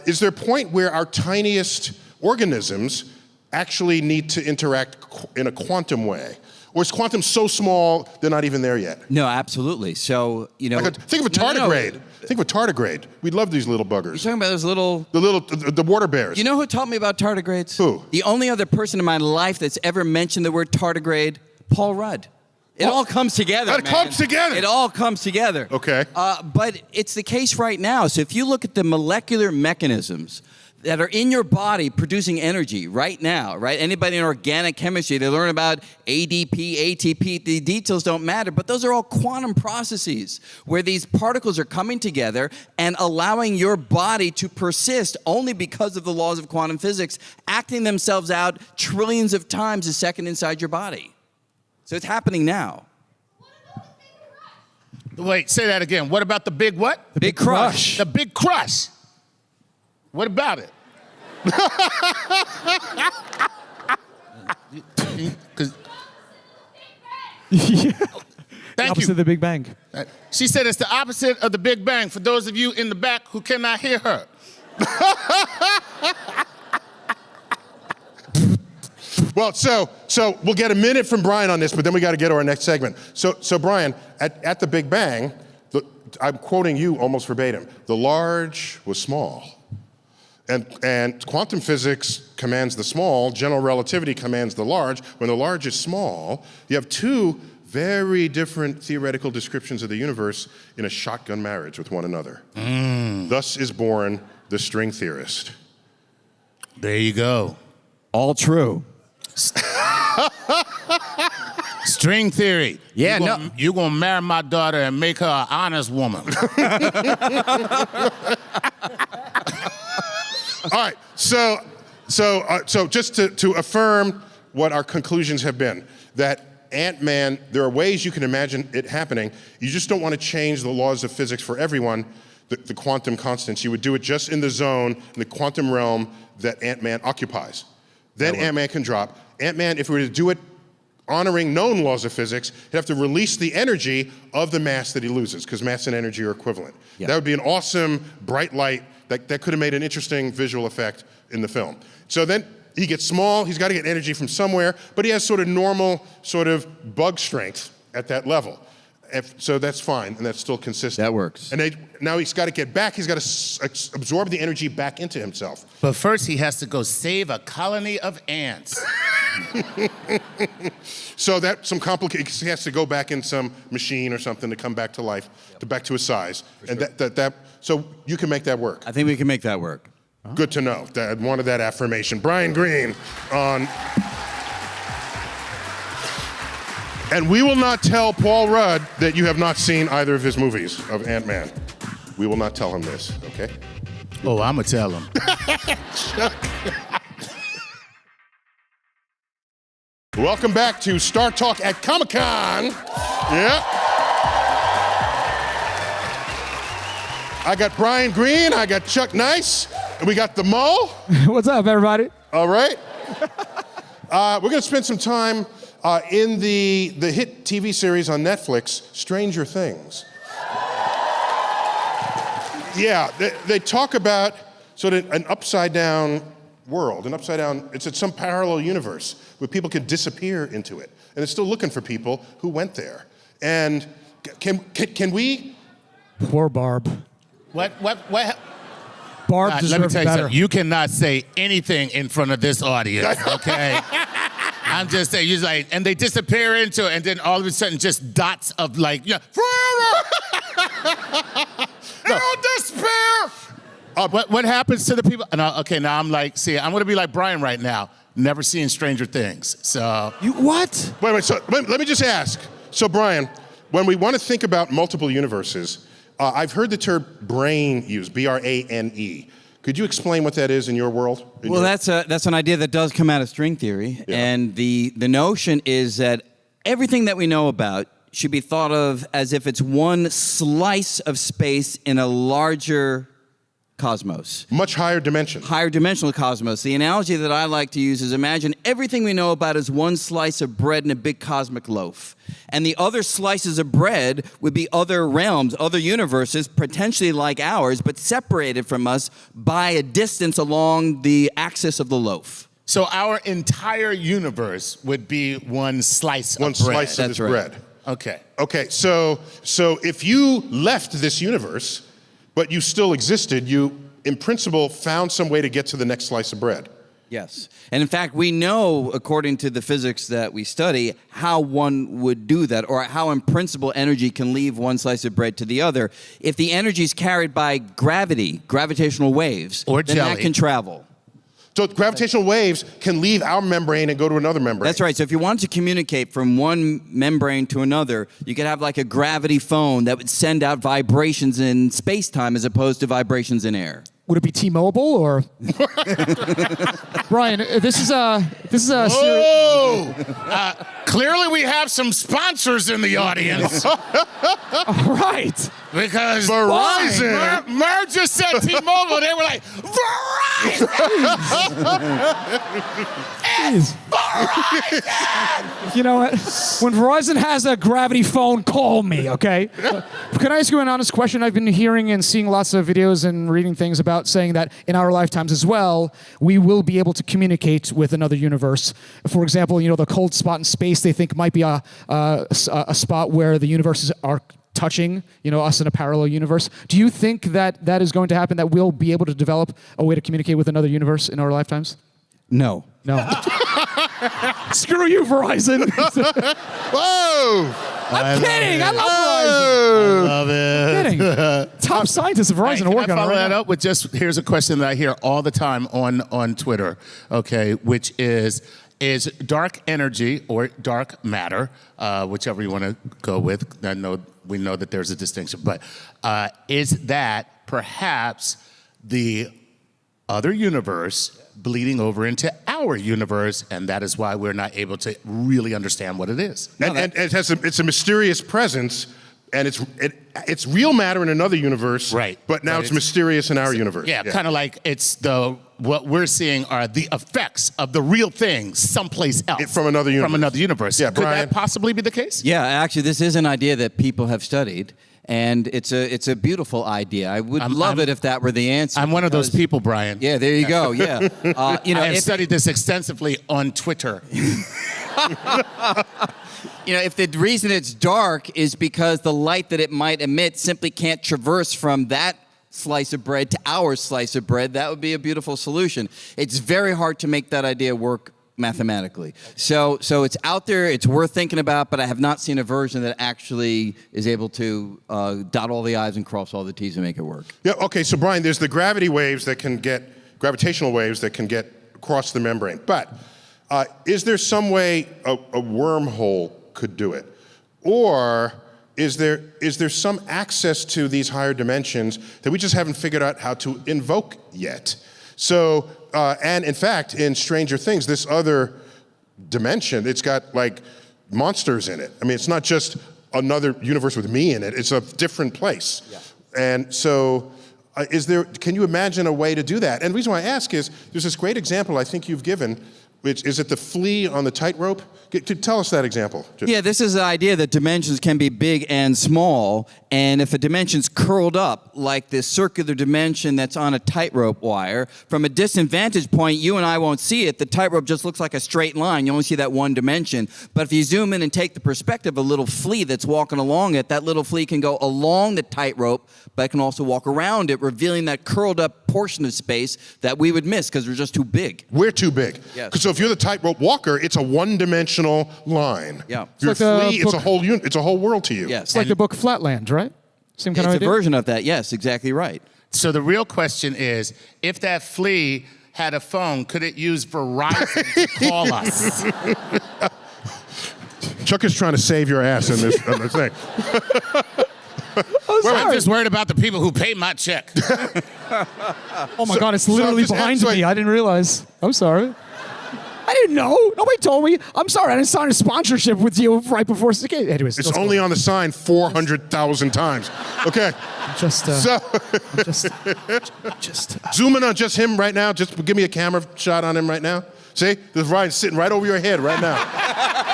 Speaker 1: is there a point where our tiniest organisms actually need to interact in a quantum way? Or is quantum so small they're not even there yet?
Speaker 2: No, absolutely. So,
Speaker 1: think of a tardigrade. Think of a tardigrade. We love these little buggers.
Speaker 2: You're talking about those little...
Speaker 1: The water bears.
Speaker 2: You know who taught me about tardigrades?
Speaker 1: Who?
Speaker 2: The only other person in my life that's ever mentioned the word tardigrade, Paul Rudd. It all comes together,
Speaker 1: It comes together.
Speaker 2: It all comes together.
Speaker 1: Okay.
Speaker 2: But it's the case right now. So if you look at the molecular mechanisms that are in your body producing energy right now, right? Anybody in organic chemistry, they learn about ADP, ATP, the details don't matter, but those are all quantum processes where these particles are coming together and allowing your body to persist only because of the laws of quantum physics, acting themselves out trillions of times a second inside your body. So it's happening now.
Speaker 3: Wait, say that again. What about the big what?
Speaker 2: The big crush.
Speaker 3: The big crush. What about it?
Speaker 4: Yeah.
Speaker 3: Thank
Speaker 4: Opposite
Speaker 3: you.
Speaker 4: of the Big Bang.
Speaker 3: She said it's the opposite of the Big Bang, for those of you in the back who cannot hear her.
Speaker 1: Well, so we'll get a minute from Brian on this, but then we got to get to our next segment. So Brian, at the Big Bang, I'm quoting you almost verbatim. The large was small, and quantum physics commands the small. General relativity commands the large. When the large is small, you have two very different theoretical descriptions of the universe in a shotgun marriage with one another. Thus is born the string theorist.
Speaker 3: There you go.
Speaker 2: All true.
Speaker 3: String theory.
Speaker 2: Yeah,
Speaker 3: You're going to marry my daughter and make her an honest woman.
Speaker 1: All right, so just to affirm what our conclusions have been, that Ant-Man, there are ways you can imagine it happening. You just don't want to change the laws of physics for everyone, the quantum constants. You would do it just in the zone, in the quantum realm that Ant-Man occupies. Then Ant-Man can drop. Ant-Man, if we were to do it honoring known laws of physics, he'd have to release the energy of the mass that he loses, because mass and energy are equivalent.
Speaker 2: Yeah.
Speaker 1: That would be an awesome bright light that could have made an interesting visual effect in the film. So then he gets small, he's got to get energy from somewhere, but he has sort of normal sort of bug strength at that level. So that's fine, and that's still consistent.
Speaker 2: That works.
Speaker 1: And now he's got to get back, he's got to absorb the energy back into himself.
Speaker 3: But first, he has to go save a colony of ants.
Speaker 1: So that's some complicated, he has to go back in some machine or something to come back to life, back to his size. And so you can make that work.
Speaker 2: I think we can make that work.
Speaker 1: Good to know. I wanted that affirmation. Brian Greene on... And we will not tell Paul Rudd that you have not seen either of his movies of Ant-Man. We will not tell him this, okay?
Speaker 3: Oh, I'm going to tell him.
Speaker 1: Welcome back to StarTalk at Comic-Con. Yeah. I got Brian Greene, I got Chuck Nice, and we got the Mo.
Speaker 4: What's up, everybody?
Speaker 1: All right. We're going to spend some time in the hit TV series on Netflix, Stranger Things. Yeah, they talk about sort of an upside-down world, it's some parallel universe where people can disappear into it. And it's still looking for people who went there. And can we?
Speaker 4: Poor Barb.
Speaker 3: What?
Speaker 4: Barb
Speaker 3: Let me
Speaker 4: deserves
Speaker 3: tell you
Speaker 4: better.
Speaker 3: something. You cannot say anything in front of this audience, okay? I'm just saying, you're like, and they disappear into it, and then all of a sudden, just dots of like, forever! It'll disappear! What happens to the people? Now I'm like, I'm gonna be like Brian right now, never seeing Stranger Things, so.
Speaker 4: You what?
Speaker 1: Wait, let me just ask. So Brian, when we want to think about multiple universes, I've heard the term brain used, B-R-A-N-E. Could you explain what that is in your world?
Speaker 2: Well, that's an idea that does come out of string theory, and the notion is that everything that we know about should be thought of as if it's one slice of space in a larger cosmos.
Speaker 1: Much higher dimension.
Speaker 2: Higher dimensional cosmos. The analogy that I like to use is imagine everything we know about is one slice of bread in a big cosmic loaf. And the other slices of bread would be other realms, other universes, potentially like ours, but separated from us by a distance along the axis of the loaf.
Speaker 3: So our entire universe would be one slice of bread.
Speaker 1: One slice of
Speaker 2: That's
Speaker 1: this
Speaker 2: right.
Speaker 1: bread.
Speaker 3: Okay,
Speaker 1: so if you left this universe, but you still existed, you, in principle, found some way to get to the next slice of bread.
Speaker 2: Yes. And in fact, we know, according to the physics that we study, how one would do that, or how in principle energy can leave one slice of bread to the other. If the energy is carried by gravity, gravitational waves,
Speaker 3: or
Speaker 2: then
Speaker 3: jelly,
Speaker 2: that can travel.
Speaker 1: So gravitational waves can leave our membrane and go to another membrane.
Speaker 2: That's right. So if you wanted to communicate from one membrane to another, you could have like a gravity phone that would send out vibrations in space-time as opposed to vibrations in air.
Speaker 4: Would it be T-Mobile or? Brian, this is a
Speaker 3: Whoa! Clearly we have some sponsors in the audience.
Speaker 4: All right.
Speaker 3: Because
Speaker 1: Verizon.
Speaker 3: Murr just said T-Mobile, they were like, Verizon!
Speaker 4: Jeez. You know what? When Verizon has a gravity phone, call me, okay? Can I ask you an honest question? I've been hearing and seeing lots of videos and reading things about saying that in our lifetimes as well, we will be able to communicate with another universe. For example, the cold spot in space they think might be a spot where the universes are touching, us in a parallel universe. Do you think that that is going to happen, that we'll be able to develop a way to communicate with another universe in our lifetimes?
Speaker 2: No.
Speaker 4: Screw you, Verizon.
Speaker 1: Whoa!
Speaker 4: I'm kidding. I love Verizon.
Speaker 3: I love it.
Speaker 4: Kidding. Top scientists of Verizon are working on it.
Speaker 3: Can I follow
Speaker 4: right
Speaker 3: that
Speaker 4: now.
Speaker 3: up with here's a question that I hear all the time on Twitter, okay, which is dark energy or dark matter, whichever you want to go with, we know that there's a distinction, but is that perhaps the other universe bleeding over into our universe, and that is why we're not able to really understand what it is?
Speaker 1: And it's a mysterious presence, and it's real matter in another universe,
Speaker 3: right?
Speaker 1: But now it's mysterious in our universe.
Speaker 3: Yeah, kind of like what we're seeing are the effects of the real thing someplace else.
Speaker 1: From another universe.
Speaker 3: From another universe.
Speaker 1: Yeah,
Speaker 3: Could
Speaker 1: Brian.
Speaker 3: that possibly be the case?
Speaker 2: Yeah, actually, this is an idea that people have studied, and it's a beautiful idea. I would love it if that were the answer.
Speaker 3: I'm one of those people, Brian.
Speaker 2: Yeah, there you go. Yeah,
Speaker 3: I have studied this extensively on Twitter.
Speaker 2: If the reason it's dark is because the light that it might emit simply can't traverse from that slice of bread to our slice of bread, that would be a beautiful solution. It's very hard to make that idea work mathematically. So it's out there, it's worth thinking about, but I have not seen a version that actually is able to dot all the I's and cross all the T's and make it work.
Speaker 1: Yeah, okay, so Brian, there's the gravitational waves that can get across the membrane. But is there some way a wormhole could do it? Or is there some access to these higher dimensions that we just haven't figured out how to invoke yet? So, and in fact, in Stranger Things, this other dimension, it's got like monsters in it. I mean, it's not just another universe with me in it, it's a different place. Yeah. And so, can you imagine a way to do that? And the reason why I ask is, there's this great example I think you've given, which is it the flea on the tightrope? Tell us that example.
Speaker 2: Yeah, this is the idea that dimensions can be big and small, and if a dimension's curled up, like this circular dimension that's on a tightrope wire, from a distant vantage point, you and I won't see it. The tightrope just looks like a straight line. You only see that one dimension. But if you zoom in and take the perspective of a little flea that's walking along it, that little flea can go along the tightrope, but it can also walk around it, revealing that curled up portion of space that we would miss because we're just too big.
Speaker 1: We're too big.
Speaker 2: Yes.
Speaker 1: So if you're the tightrope walker, it's a one-dimensional line.
Speaker 2: Yeah.
Speaker 1: If you're
Speaker 4: It's like
Speaker 1: a flea, it's a whole world to you.
Speaker 2: Yes.
Speaker 4: It's like the book Flatland, right? Same kind
Speaker 2: It's
Speaker 4: of
Speaker 2: a
Speaker 4: idea?
Speaker 2: version of that, yes, exactly right.
Speaker 3: So the real question is, if that flea had a phone, could it use Verizon to call us?
Speaker 1: Chuck is trying to save your ass in this thing.
Speaker 3: I'm just worried about the people who pay my check.
Speaker 4: Oh my God, it's literally
Speaker 1: just
Speaker 4: behind
Speaker 1: answer-
Speaker 4: me. I didn't realize. I'm sorry. I didn't know. Nobody told me. I'm sorry. I didn't sign a sponsorship with you right before. Okay, anyways,
Speaker 1: It's only on the sign 400,000 times. Okay.
Speaker 4: just
Speaker 1: Zoom in on just him right now. Just give me a camera shot on him right now. See? This Ryan's sitting right over your head right now.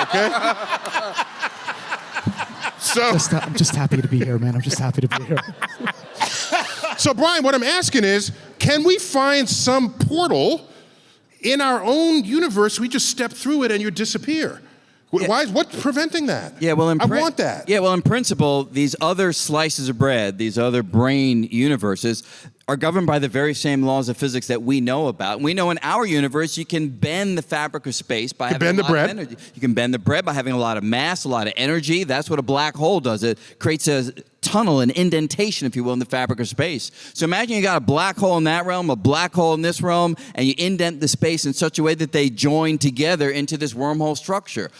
Speaker 1: Okay?
Speaker 4: I'm just happy to be here, man. I'm just happy to be here.
Speaker 1: So Brian, what I'm asking is, can we find some portal in our own universe? We just step through it and you disappear. What's preventing that?
Speaker 2: Yeah, well,
Speaker 1: I want that.
Speaker 2: Yeah, well, in principle, these other slices of bread, these other brain universes, are governed by the very same laws of physics that we know about. We know in our universe, you can bend the fabric of space by having a lot of energy. You can bend the bread by having a lot of mass, a lot of energy. That's what a black hole does. It creates a tunnel, an indentation, if you will, in the fabric of space. So imagine you got a black hole in that realm, a black hole in this realm, and you indent the space in such a way that they join together into this wormhole structure.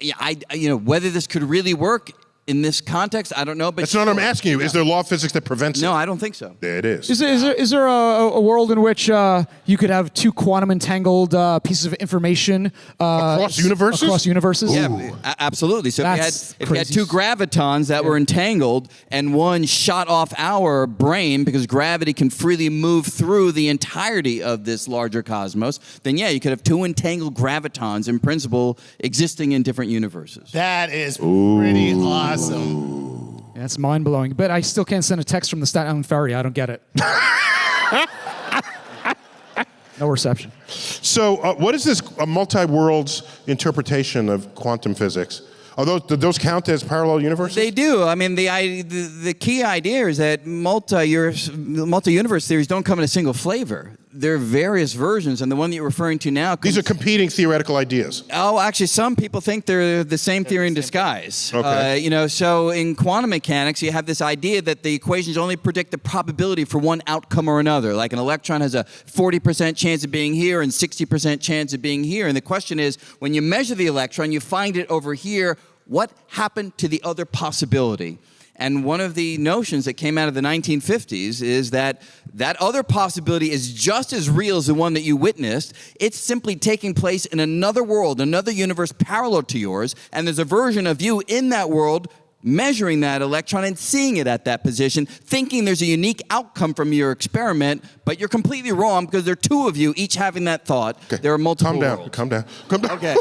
Speaker 2: Whether this could really work in this context, I don't know. But
Speaker 1: That's not what I'm asking you. Is there a law of physics that prevents it?
Speaker 2: No, I don't think so.
Speaker 1: There it is.
Speaker 4: Is there a world in which you could have two quantum entangled pieces of information
Speaker 1: Across universes?
Speaker 4: Across universes?
Speaker 2: Yeah, absolutely. So
Speaker 4: That's
Speaker 2: if you had
Speaker 4: crazy.
Speaker 2: two gravitons that were entangled and one shot off our brain because gravity can freely move through the entirety of this larger cosmos, then yeah, you could have two entangled gravitons in principle existing in different universes.
Speaker 3: That is pretty awesome.
Speaker 4: That's mind blowing. But I still can't send a text from the Staten Island ferry. I don't get it. No reception.
Speaker 1: So, what is this multi-worlds interpretation of quantum physics? Do those count as parallel universes?
Speaker 2: They do. I mean, the key idea is that multi-universe theories don't come in a single flavor. There are various versions, and the one that you're referring to now...
Speaker 1: These are competing theoretical ideas.
Speaker 2: Oh, actually, some people think they're the same theory in disguise.
Speaker 1: Okay.
Speaker 2: So in quantum mechanics, you have this idea that the equations only predict the probability for one outcome or another. Like an electron has a 40% chance of being here and 60% chance of being here. And the question is, when you measure the electron, you find it over here, what happened to the other possibility? And one of the notions that came out of the 1950s is that that other possibility is just as real as the one that you witnessed. It's simply taking place in another world, another universe parallel to yours, and there's a version of you in that world measuring that electron and seeing it at that position, thinking there's a unique outcome from your experiment, but you're completely wrong because there are two of you each having that thought.
Speaker 1: Okay.
Speaker 2: There are multiple
Speaker 1: Calm down.
Speaker 2: Okay.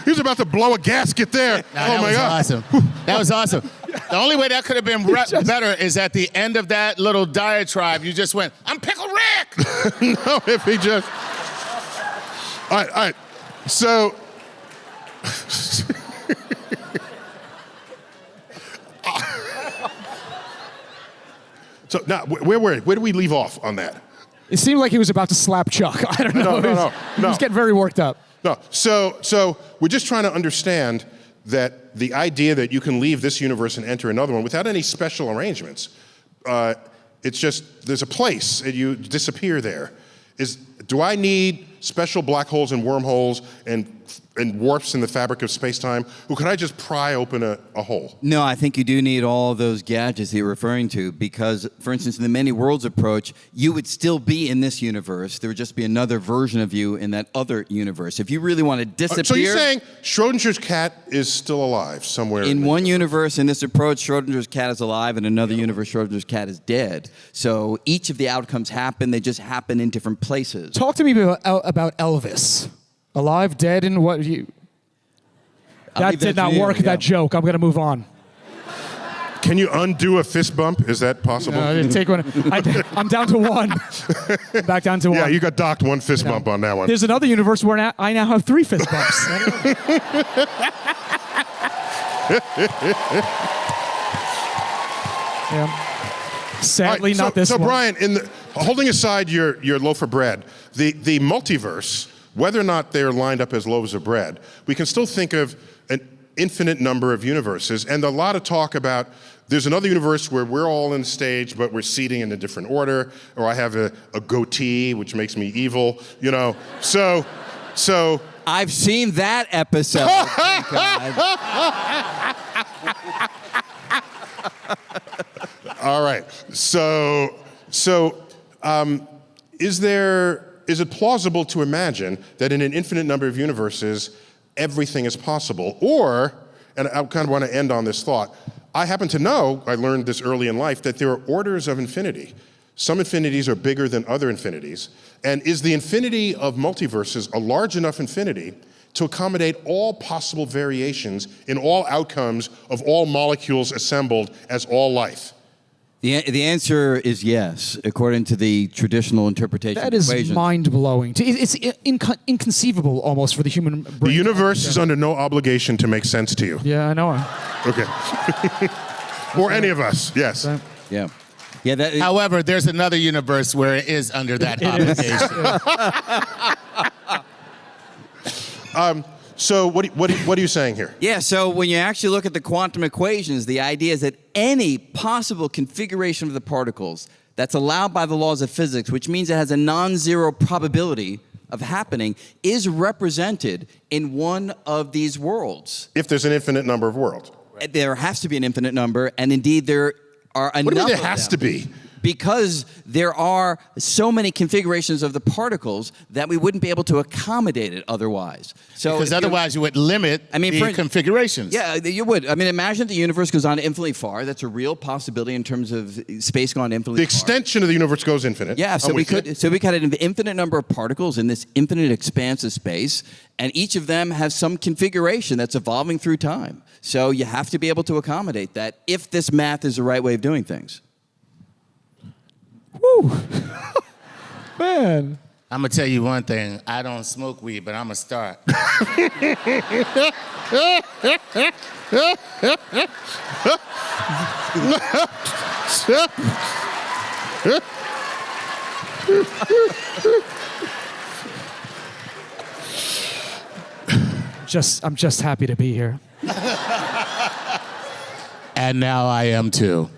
Speaker 1: He's about to blow a gasket there.
Speaker 3: That was awesome. That was awesome. The only way that could have been better is at the end of that little diatribe, you just went, "I'm Pickle Rick!"
Speaker 1: No, if he just... All right. So... So now, where did we leave off on that?
Speaker 4: It seemed like he was about to slap Chuck. I don't know.
Speaker 1: No.
Speaker 4: He was getting very worked up.
Speaker 1: No, so we're just trying to understand that the idea that you can leave this universe and enter another one without any special arrangements, it's just there's a place and you disappear there. Do I need special black holes and wormholes and warps in the fabric of space-time, or could I just pry open a hole?
Speaker 2: No, I think you do need all those gadgets that you're referring to because, for instance, in the many worlds approach, you would still be in this universe. There would just be another version of you in that other universe. If you really want to disappear...
Speaker 1: So you're saying Schrodinger's cat is still alive somewhere?
Speaker 2: In one universe, in this approach, Schrodinger's cat is alive. In another universe, Schrodinger's cat is dead. So each of the outcomes happen. They just happen in different places.
Speaker 4: Talk to me about Elvis. Alive, dead, and what? That did not work, that joke. I'm going to move on.
Speaker 1: Can you undo a fist bump? Is that possible?
Speaker 4: I didn't take one. I'm down to one. Back down to one.
Speaker 1: Yeah, you got docked one fist bump on that one.
Speaker 4: There's another universe where I now have 3 fist bumps. Yeah. Sadly,
Speaker 1: All right,
Speaker 4: not this one.
Speaker 1: So, Brian, holding aside your loaf of bread, the multiverse, whether or not they're lined up as loaves of bread, we can still think of an infinite number of universes, and a lot of talk about there's another universe where we're all in the stage, but we're seating in a different order, or I have a goatee, which makes me evil, So
Speaker 2: I've seen that episode. Thank God.
Speaker 1: All right. So, is it plausible to imagine that in an infinite number of universes, everything is possible? Or, and I kind of want to end on this thought, I happen to know, I learned this early in life, that there are orders of infinity. Some infinities are bigger than other infinities. And is the infinity of multiverses a large enough infinity to accommodate all possible variations in all outcomes of all molecules assembled as all life?
Speaker 2: The answer is yes, according to the traditional interpretation
Speaker 4: That
Speaker 2: of
Speaker 4: is
Speaker 2: equations.
Speaker 4: mind-blowing. It's inconceivable almost for the human brain.
Speaker 1: The universe is under no obligation to make sense to you.
Speaker 4: Yeah, I know.
Speaker 1: Okay. Or any of us, yes.
Speaker 2: Yeah. Yeah.
Speaker 3: However, there's another universe where it is under that obligation.
Speaker 1: So what are you saying here?
Speaker 2: Yeah, so when you actually look at the quantum equations, the idea is that any possible configuration of the particles that's allowed by the laws of physics, which means it has a non-zero probability of happening is represented in one of these worlds.
Speaker 1: If there's an infinite number of worlds.
Speaker 2: There has to be an infinite number, and indeed there are enough.
Speaker 1: What do you mean
Speaker 2: of
Speaker 1: there has
Speaker 2: them.
Speaker 1: to be?
Speaker 2: Because there are so many configurations of the particles that we wouldn't be able to accommodate it otherwise. So
Speaker 3: Because otherwise you would limit the configurations.
Speaker 2: Yeah, you would. I mean, imagine the universe goes on infinitely far. That's a real possibility in terms of space going infinitely
Speaker 1: The
Speaker 2: far.
Speaker 1: extension of the universe goes infinite.
Speaker 2: Yeah, so we could have an infinite number of particles in this infinite expanse of space, and each of them has some configuration that's evolving through time. So you have to be able to accommodate that if this math is the right way of doing things.
Speaker 4: Woo. Man.
Speaker 3: I'm going to tell you one thing. I don't smoke weed, but I'm going to start.
Speaker 4: I'm just happy to be here.
Speaker 3: And now I am too.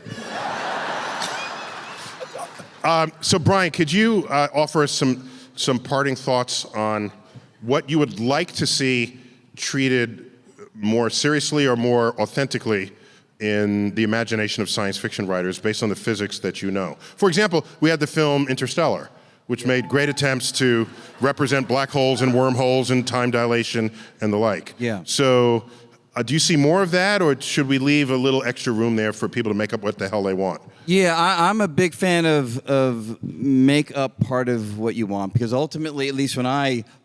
Speaker 1: So Brian, could you offer us some parting thoughts on what you would like to see treated more seriously or more authentically in the imagination of science fiction writers based on the physics that you know? For example, we had the film Interstellar, which made great attempts to represent black holes and wormholes and time dilation and the like.
Speaker 2: Yeah.
Speaker 1: So do you see more of that, or should we leave a little extra room there for people to make up what the hell they want?
Speaker 2: Yeah, I'm a big fan of make up part of what you want, because ultimately, at least when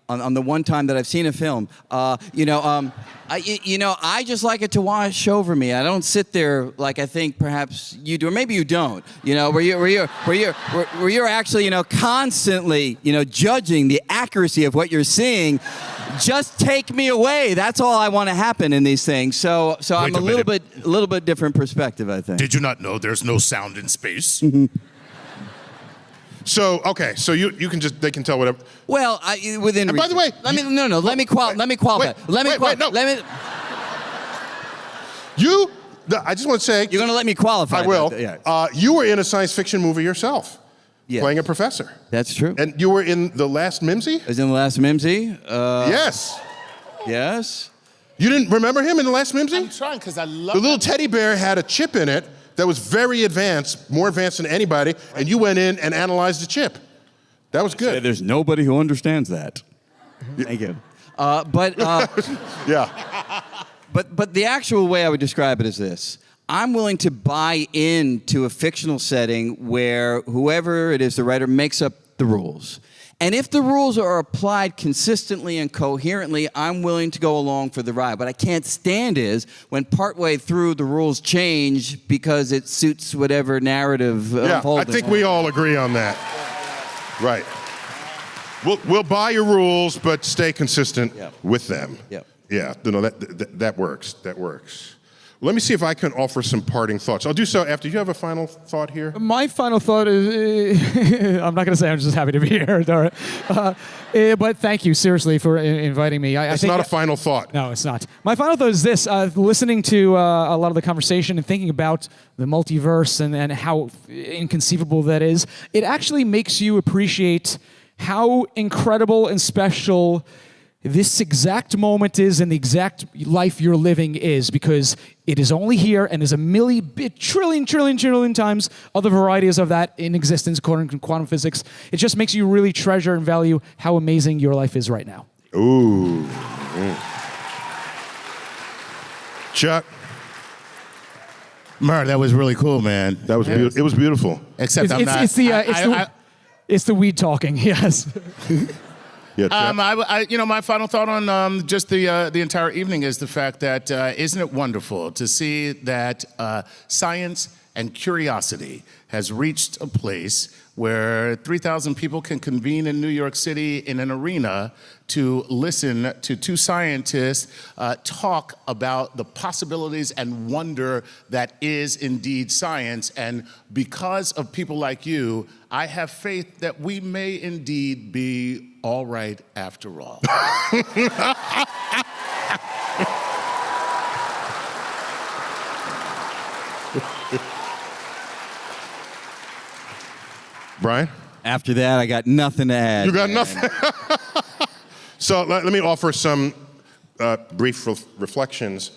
Speaker 2: on the one time that I've seen a film, I just like it to wash over me. I don't sit there like I think perhaps you do, or maybe you don't. Where you're actually constantly judging the accuracy of what you're seeing. Just take me away. That's all I want to happen in these things. So I'm a little bit different perspective, I think.
Speaker 3: Did you not know there's no sound in space?
Speaker 1: So you can they can tell whatever.
Speaker 2: Well, within.
Speaker 1: And by the way,
Speaker 2: let me qualify.
Speaker 1: I just want to say
Speaker 2: You're going to let me qualify.
Speaker 1: I will.
Speaker 2: Yeah.
Speaker 1: You were in a science fiction movie yourself,
Speaker 2: Yes.
Speaker 1: playing a professor.
Speaker 2: That's true.
Speaker 1: And you were in The Last Mimsy?
Speaker 2: I was in The Last Mimsy.
Speaker 1: Yes.
Speaker 2: Yes.
Speaker 1: You didn't remember him in The Last Mimsy?
Speaker 3: I'm trying because I love
Speaker 1: The little teddy bear had a chip in it that was very advanced, more advanced than anybody, and you went in and analyzed the chip. That was good.
Speaker 2: There's nobody who understands that. Thank you.
Speaker 1: Yeah.
Speaker 2: But the actual way I would describe it is this. I'm willing to buy into a fictional setting where whoever it is, the writer, makes up the rules. And if the rules are applied consistently and coherently, I'm willing to go along for the ride. What I can't stand is when partway through the rules change because it suits whatever narrative unfolding.
Speaker 1: I think we all agree on that. Right. We'll buy your rules, but stay consistent with them.
Speaker 2: Yep.
Speaker 1: Yeah, that works. That works. Let me see if I can offer some parting thoughts. I'll do so after. Do you have a final thought here?
Speaker 4: My final thought is, I'm not going to say I'm just happy to be here, Dara. But thank you, seriously, for inviting me.
Speaker 1: It's not a final thought.
Speaker 4: No, it's not. My final thought is this. Listening to a lot of the conversation and thinking about the multiverse and how inconceivable that is, it actually makes you appreciate how incredible and special this exact moment is and the exact life you're living is, because it is only here and there's a trillion times other varieties of that in existence according to quantum physics. It just makes you really treasure and value how amazing your life is right now.
Speaker 1: Ooh. Chuck?
Speaker 3: Murr, that was really cool, man.
Speaker 1: That was beautiful. It was beautiful.
Speaker 3: Except
Speaker 4: It's the weed talking, yes.
Speaker 1: Yeah,
Speaker 3: my final thought on just the entire evening is the fact that isn't it wonderful to see that science and curiosity has reached a place where 3,000 people can convene in New York City in an arena to listen to two scientists talk about the possibilities and wonder that is indeed science. And because of people like you, I have faith that we may indeed be all right after all.
Speaker 1: Brian?
Speaker 2: After that, I got nothing to add.
Speaker 1: You got nothing? So let me offer some brief reflections.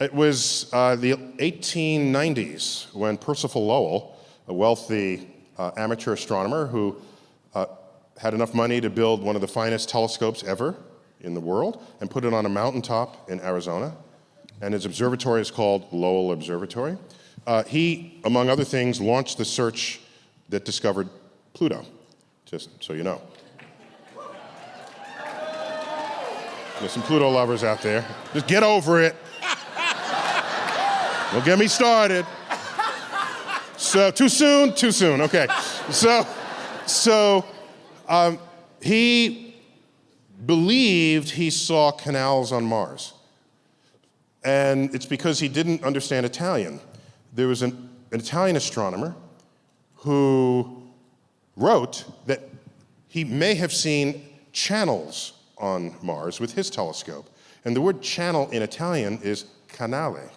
Speaker 1: It was the 1890s when Percival Lowell, a wealthy amateur astronomer who had enough money to build one of the finest telescopes ever in the world and put it on a mountaintop in Arizona. And his observatory is called Lowell Observatory. He, among other things, launched the search that discovered Pluto, just so you know. There's some Pluto lovers out there. Just get over it. Don't get me started. So, too soon? Too soon, okay. So he believed he saw canals on Mars. And it's because he didn't understand Italian. There was an Italian astronomer who wrote that he may have seen channels on Mars with his telescope. And the word channel in Italian is canale.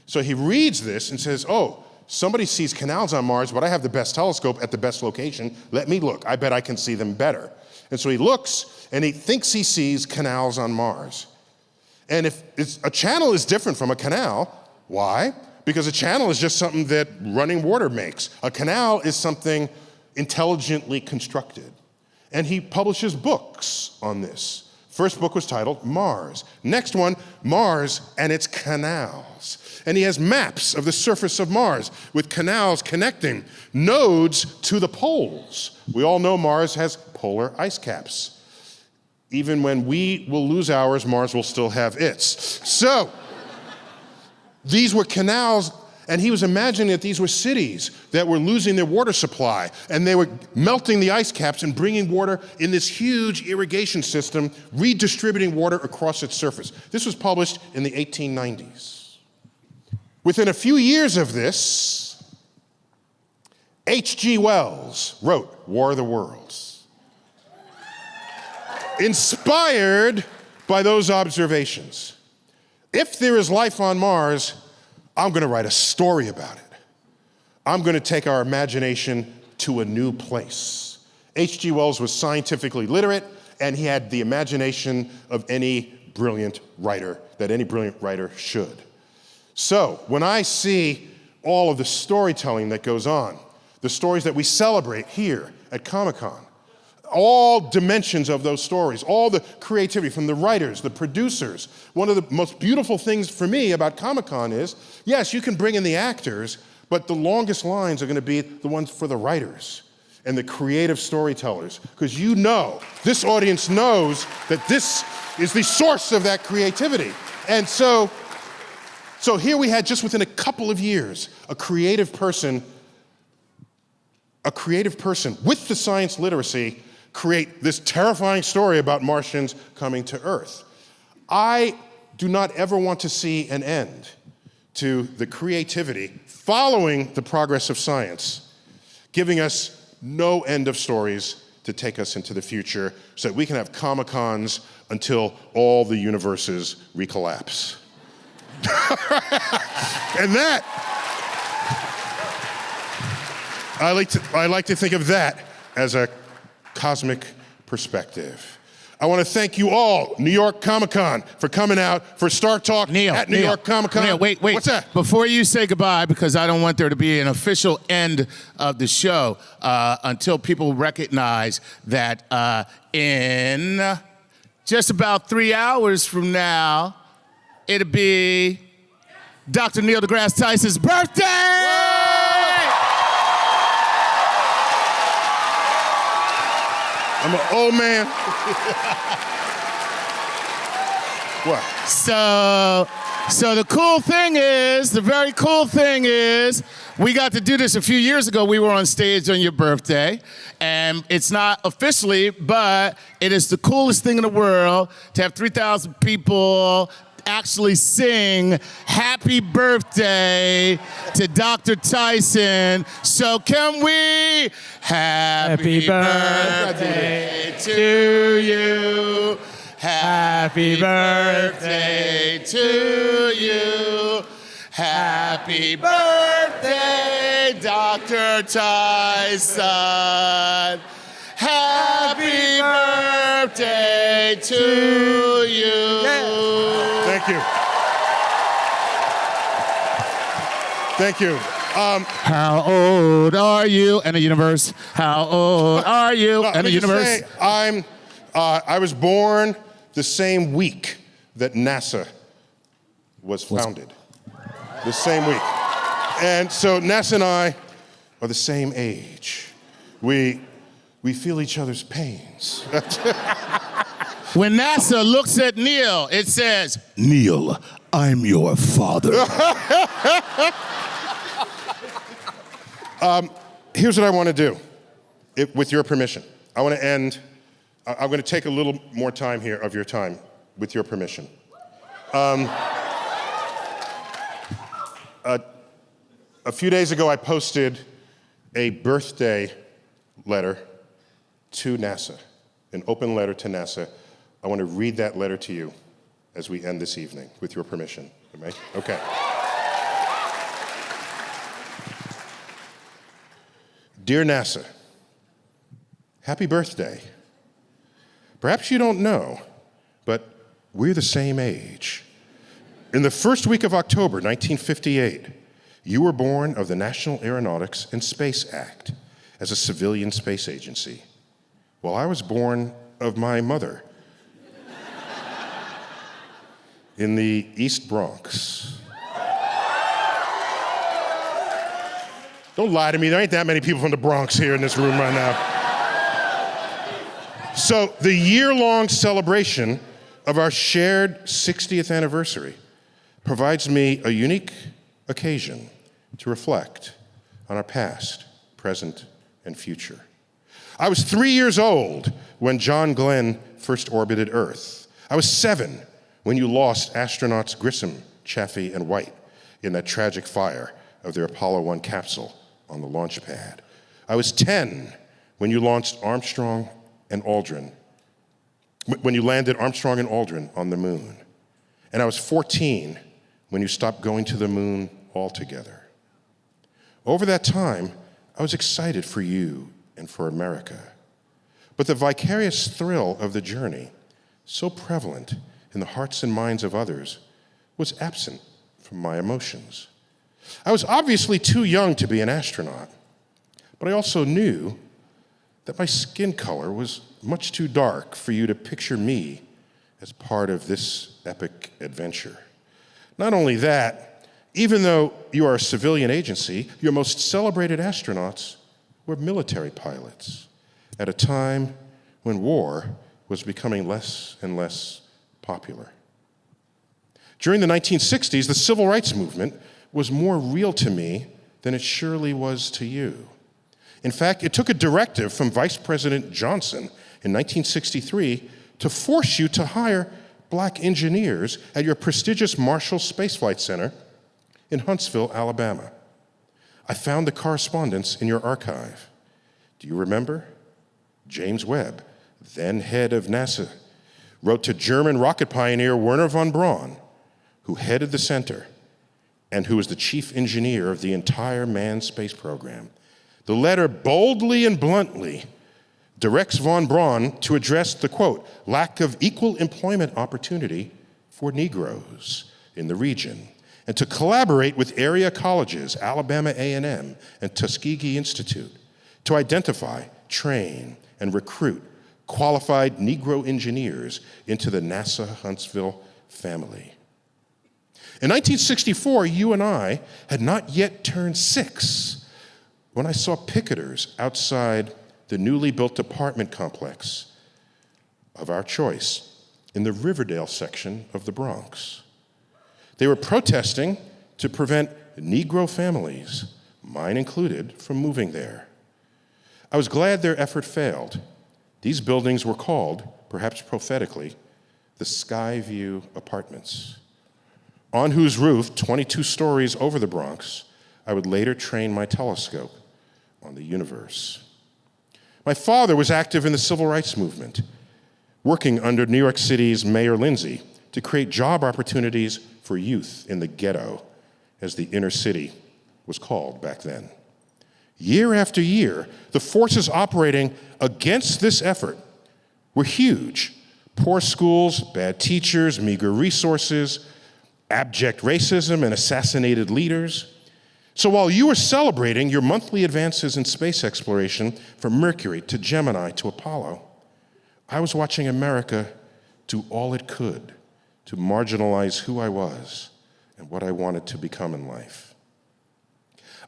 Speaker 1: So he reads this and says, oh, somebody sees canals on Mars, but I have the best telescope at the best location. Let me look. I bet I can see them better. And so he looks, and he thinks he sees canals on Mars. And if a channel is different from a canal, why? Because a channel is just something that running water makes. A canal is something intelligently constructed. And he publishes books on this. First book was titled Mars. Next one, Mars and its canals. And he has maps of the surface of Mars with canals connecting nodes to the poles. We all know Mars has polar ice caps. Even when we will lose ours, Mars will still have its. So, these were canals, and he was imagining that these were cities that were losing their water supply, and they were melting the ice caps and bringing water in this huge irrigation system, redistributing water across its surface. This was published in the 1890s. Within a few years of this, H.G. Wells wrote War of the Worlds, inspired by those observations. If there is life on Mars, I'm going to write a story about it. I'm going to take our imagination to a new place. H.G. Wells was scientifically literate, and he had the imagination of any brilliant writer, that any brilliant writer should. So, when I see all of the storytelling that goes on, the stories that we celebrate here at Comic-Con, all dimensions of those stories, all the creativity from the writers, the producers. One of the most beautiful things for me about Comic-Con is, yes, you can bring in the actors, but the longest lines are going to be the ones for the writers and the creative storytellers, because you know, this audience knows that this is the source of that creativity. And so here we had, just within a couple of years, a creative person with the science literacy create this terrifying story about Martians coming to Earth. I do not ever want to see an end to the creativity following the progress of science, giving us no end of stories to take us into the future so that we can have Comic-Cons until all the universes recollapse. And that, I like to think of that as a cosmic perspective. I want to thank you all, New York Comic-Con, for coming out for StarTalk at New York Comic-Con.
Speaker 3: Neil, wait.
Speaker 1: What's that?
Speaker 3: Before you say goodbye, because I don't want there to be an official end of the show until people recognize that in just about 3 hours from now, it'll be Dr. Neil deGrasse Tyson's birthday!
Speaker 1: Whoa! I'm an old man. What?
Speaker 3: So the very cool thing is, we got to do this a few years ago. We were on stage on your birthday, and it's not officially, but it is the coolest thing in the world to have 3,000 people actually sing happy birthday to Dr. Tyson. So can we happy birthday to you? Happy birthday to you. Happy birthday, Dr. Tyson. Happy birthday. birthday to you.
Speaker 1: Thank you. Thank you.
Speaker 3: How old are you in the universe? How old are you in the universe?
Speaker 1: I was born the same week that NASA was founded. The same week. And so NASA and I are the same age. We feel each other's pains.
Speaker 3: When NASA looks at Neil, it says, Neil, I'm your father.
Speaker 1: Here's what I want to do, with your permission. I want to end, I'm going to take a little more time here of your time, with your permission. A few days ago, I posted a birthday letter to NASA, an open letter to NASA. I want to read that letter to you as we end this evening, with your permission. Okay. Dear NASA, happy birthday. Perhaps you don't know, but we're the same age. In the first week of October 1958, you were born of the National Aeronautics and Space Act as a civilian space agency, while I was born of my mother in the East Bronx. Don't lie to me, there ain't that many people from the Bronx here in this room right now. So the year-long celebration of our shared 60th anniversary provides me a unique occasion to reflect on our past, present, and future. I was 3 years old when John Glenn first orbited Earth. I was 7 when you lost astronauts Grissom, Chaffee, and White in that tragic fire of their Apollo 1 capsule on the launch pad. I was 10 when you launched Armstrong and Aldrin, when you landed Armstrong and Aldrin on the moon. And I was 14 when you stopped going to the moon altogether. Over that time, I was excited for you and for America. But the vicarious thrill of the journey, so prevalent in the hearts and minds of others, was absent from my emotions. I was obviously too young to be an astronaut, but I also knew that my skin color was much too dark for you to picture me as part of this epic adventure. Not only that, even though you are a civilian agency, your most celebrated astronauts were military pilots at a time when war was becoming less and less popular. During the 1960s, the civil rights movement was more real to me than it surely was to you. In fact, it took a directive from Vice President Johnson in 1963 to force you to hire black engineers at your prestigious Marshall Space Flight Center in Huntsville, Alabama. I found the correspondence in your archive. Do you remember? James Webb, then head of NASA, wrote to German rocket pioneer Wernher von Braun, who headed the center and who was the chief engineer of the entire manned space program. The letter boldly and bluntly directs von Braun to address the, quote, lack of equal employment opportunity for Negroes in the region, and to collaborate with area colleges, Alabama A&M and Tuskegee Institute, to identify, train, and recruit qualified Negro engineers into the NASA Huntsville family. In 1964, you and I had not yet turned 6 when I saw picketers outside the newly built apartment complex of our choice in the Riverdale section of the Bronx. They were protesting to prevent Negro families, mine included, from moving there. I was glad their effort failed. These buildings were called, perhaps prophetically, the Skyview Apartments, on whose roof, 22 stories over the Bronx, I would later train my telescope on the universe. My father was active in the civil rights movement, working under New York City's Mayor Lindsay to create job opportunities for youth in the ghetto, as the inner city was called back then. Year after year, the forces operating against this effort were huge. Poor schools, bad teachers, meager resources, abject racism, and assassinated leaders. So while you were celebrating your monthly advances in space exploration from Mercury to Gemini to Apollo, I was watching America do all it could to marginalize who I was and what I wanted to become in life.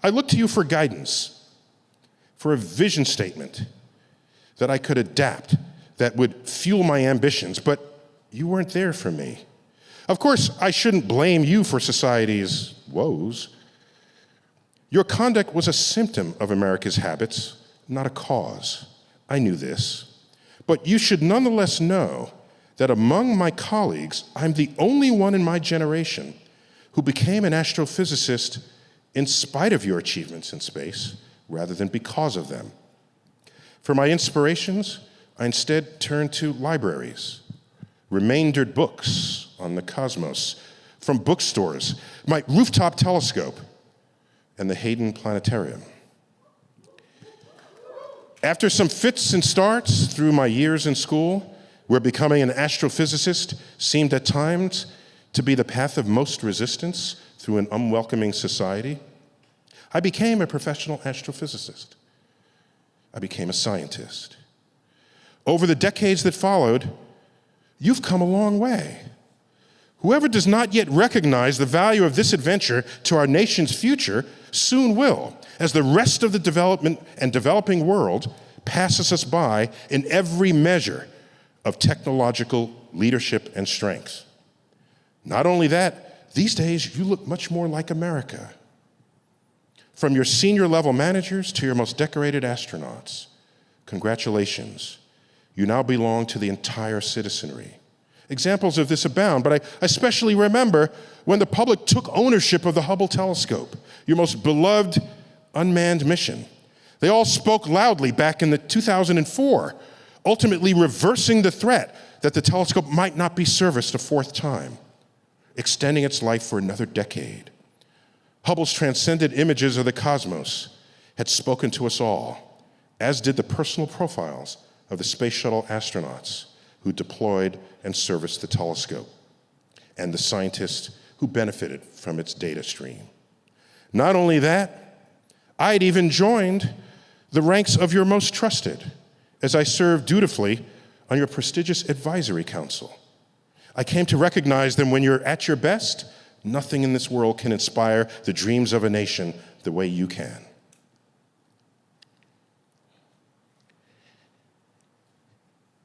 Speaker 1: I looked to you for guidance, for a vision statement that I could adapt, that would fuel my ambitions, but you weren't there for me. Of course, I shouldn't blame you for society's woes. Your conduct was a symptom of America's habits, not a cause. I knew this. But you should nonetheless know that among my colleagues, I'm the only one in my generation who became an astrophysicist in spite of your achievements in space, rather than because of them. For my inspirations, I instead turned to libraries, remaindered books on the cosmos, from bookstores, my rooftop telescope, and the Hayden Planetarium. After some fits and starts through my years in school, where becoming an astrophysicist seemed at times to be the path of most resistance through an unwelcoming society, I became a professional astrophysicist. I became a scientist. Over the decades that followed, you've come a long way. Whoever does not yet recognize the value of this adventure to our nation's future soon will, as the rest of the development and developing world passes us by in every measure of technological leadership and strength. Not only that, these days you look much more like America. From your senior level managers to your most decorated astronauts, congratulations. You now belong to the entire citizenry. Examples of this abound, but I especially remember when the public took ownership of the Hubble telescope, your most beloved unmanned mission. They all spoke loudly back in 2004, ultimately reversing the threat that the telescope might not be serviced a fourth time, extending its life for another decade. Hubble's transcendent images of the cosmos had spoken to us all, as did the personal profiles of the space shuttle astronauts who deployed and serviced the telescope, and the scientists who benefited from its data stream. Not only that, I had even joined the ranks of your most trusted, as I served dutifully on your prestigious advisory council. I came to recognize that when you're at your best, nothing in this world can inspire the dreams of a nation the way you can.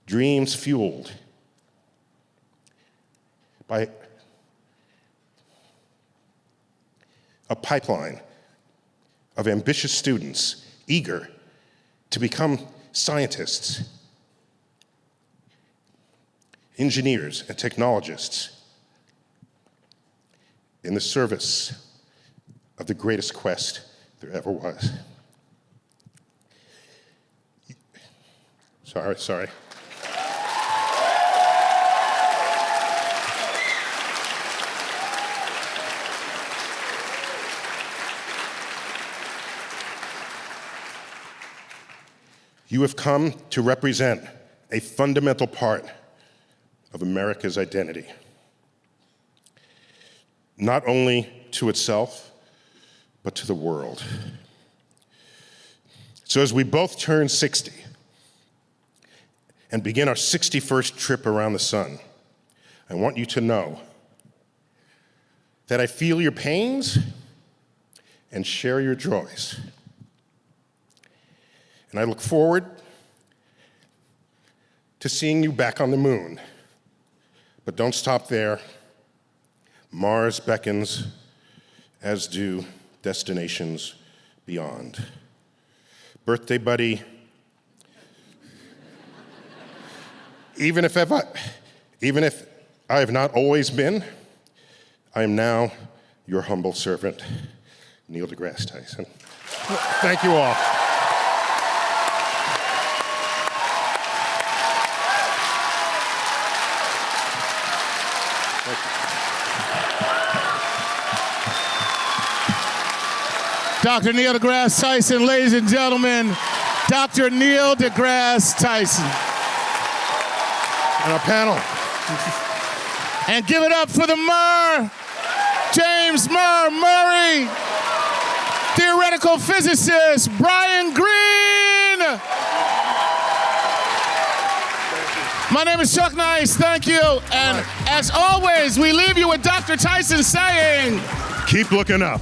Speaker 1: Dreams fueled by a pipeline of ambitious students eager to become scientists, engineers, and technologists in the service of the greatest quest there ever was. Sorry. You have come to represent a fundamental part of America's identity, not only to itself, but to the world. So as we both turn 60 and begin our 61st trip around the sun, I want you to know that I feel your pains and share your joys. And I look forward to seeing you back on the moon. But don't stop there. Mars beckons, as do destinations beyond. Birthday buddy, even if I have not always been, I am now your humble servant, Neil deGrasse Tyson. Thank you all.
Speaker 3: Dr. Neil deGrasse Tyson, ladies and gentlemen, Dr. Neil deGrasse Tyson.
Speaker 1: and our panel.
Speaker 3: And give it up for the Murr, James Murr Murray, theoretical physicist, Brian Greene. My name is Chuck Nice, thank you. And as always, we leave you with Dr. Tyson saying,
Speaker 1: Keep looking up.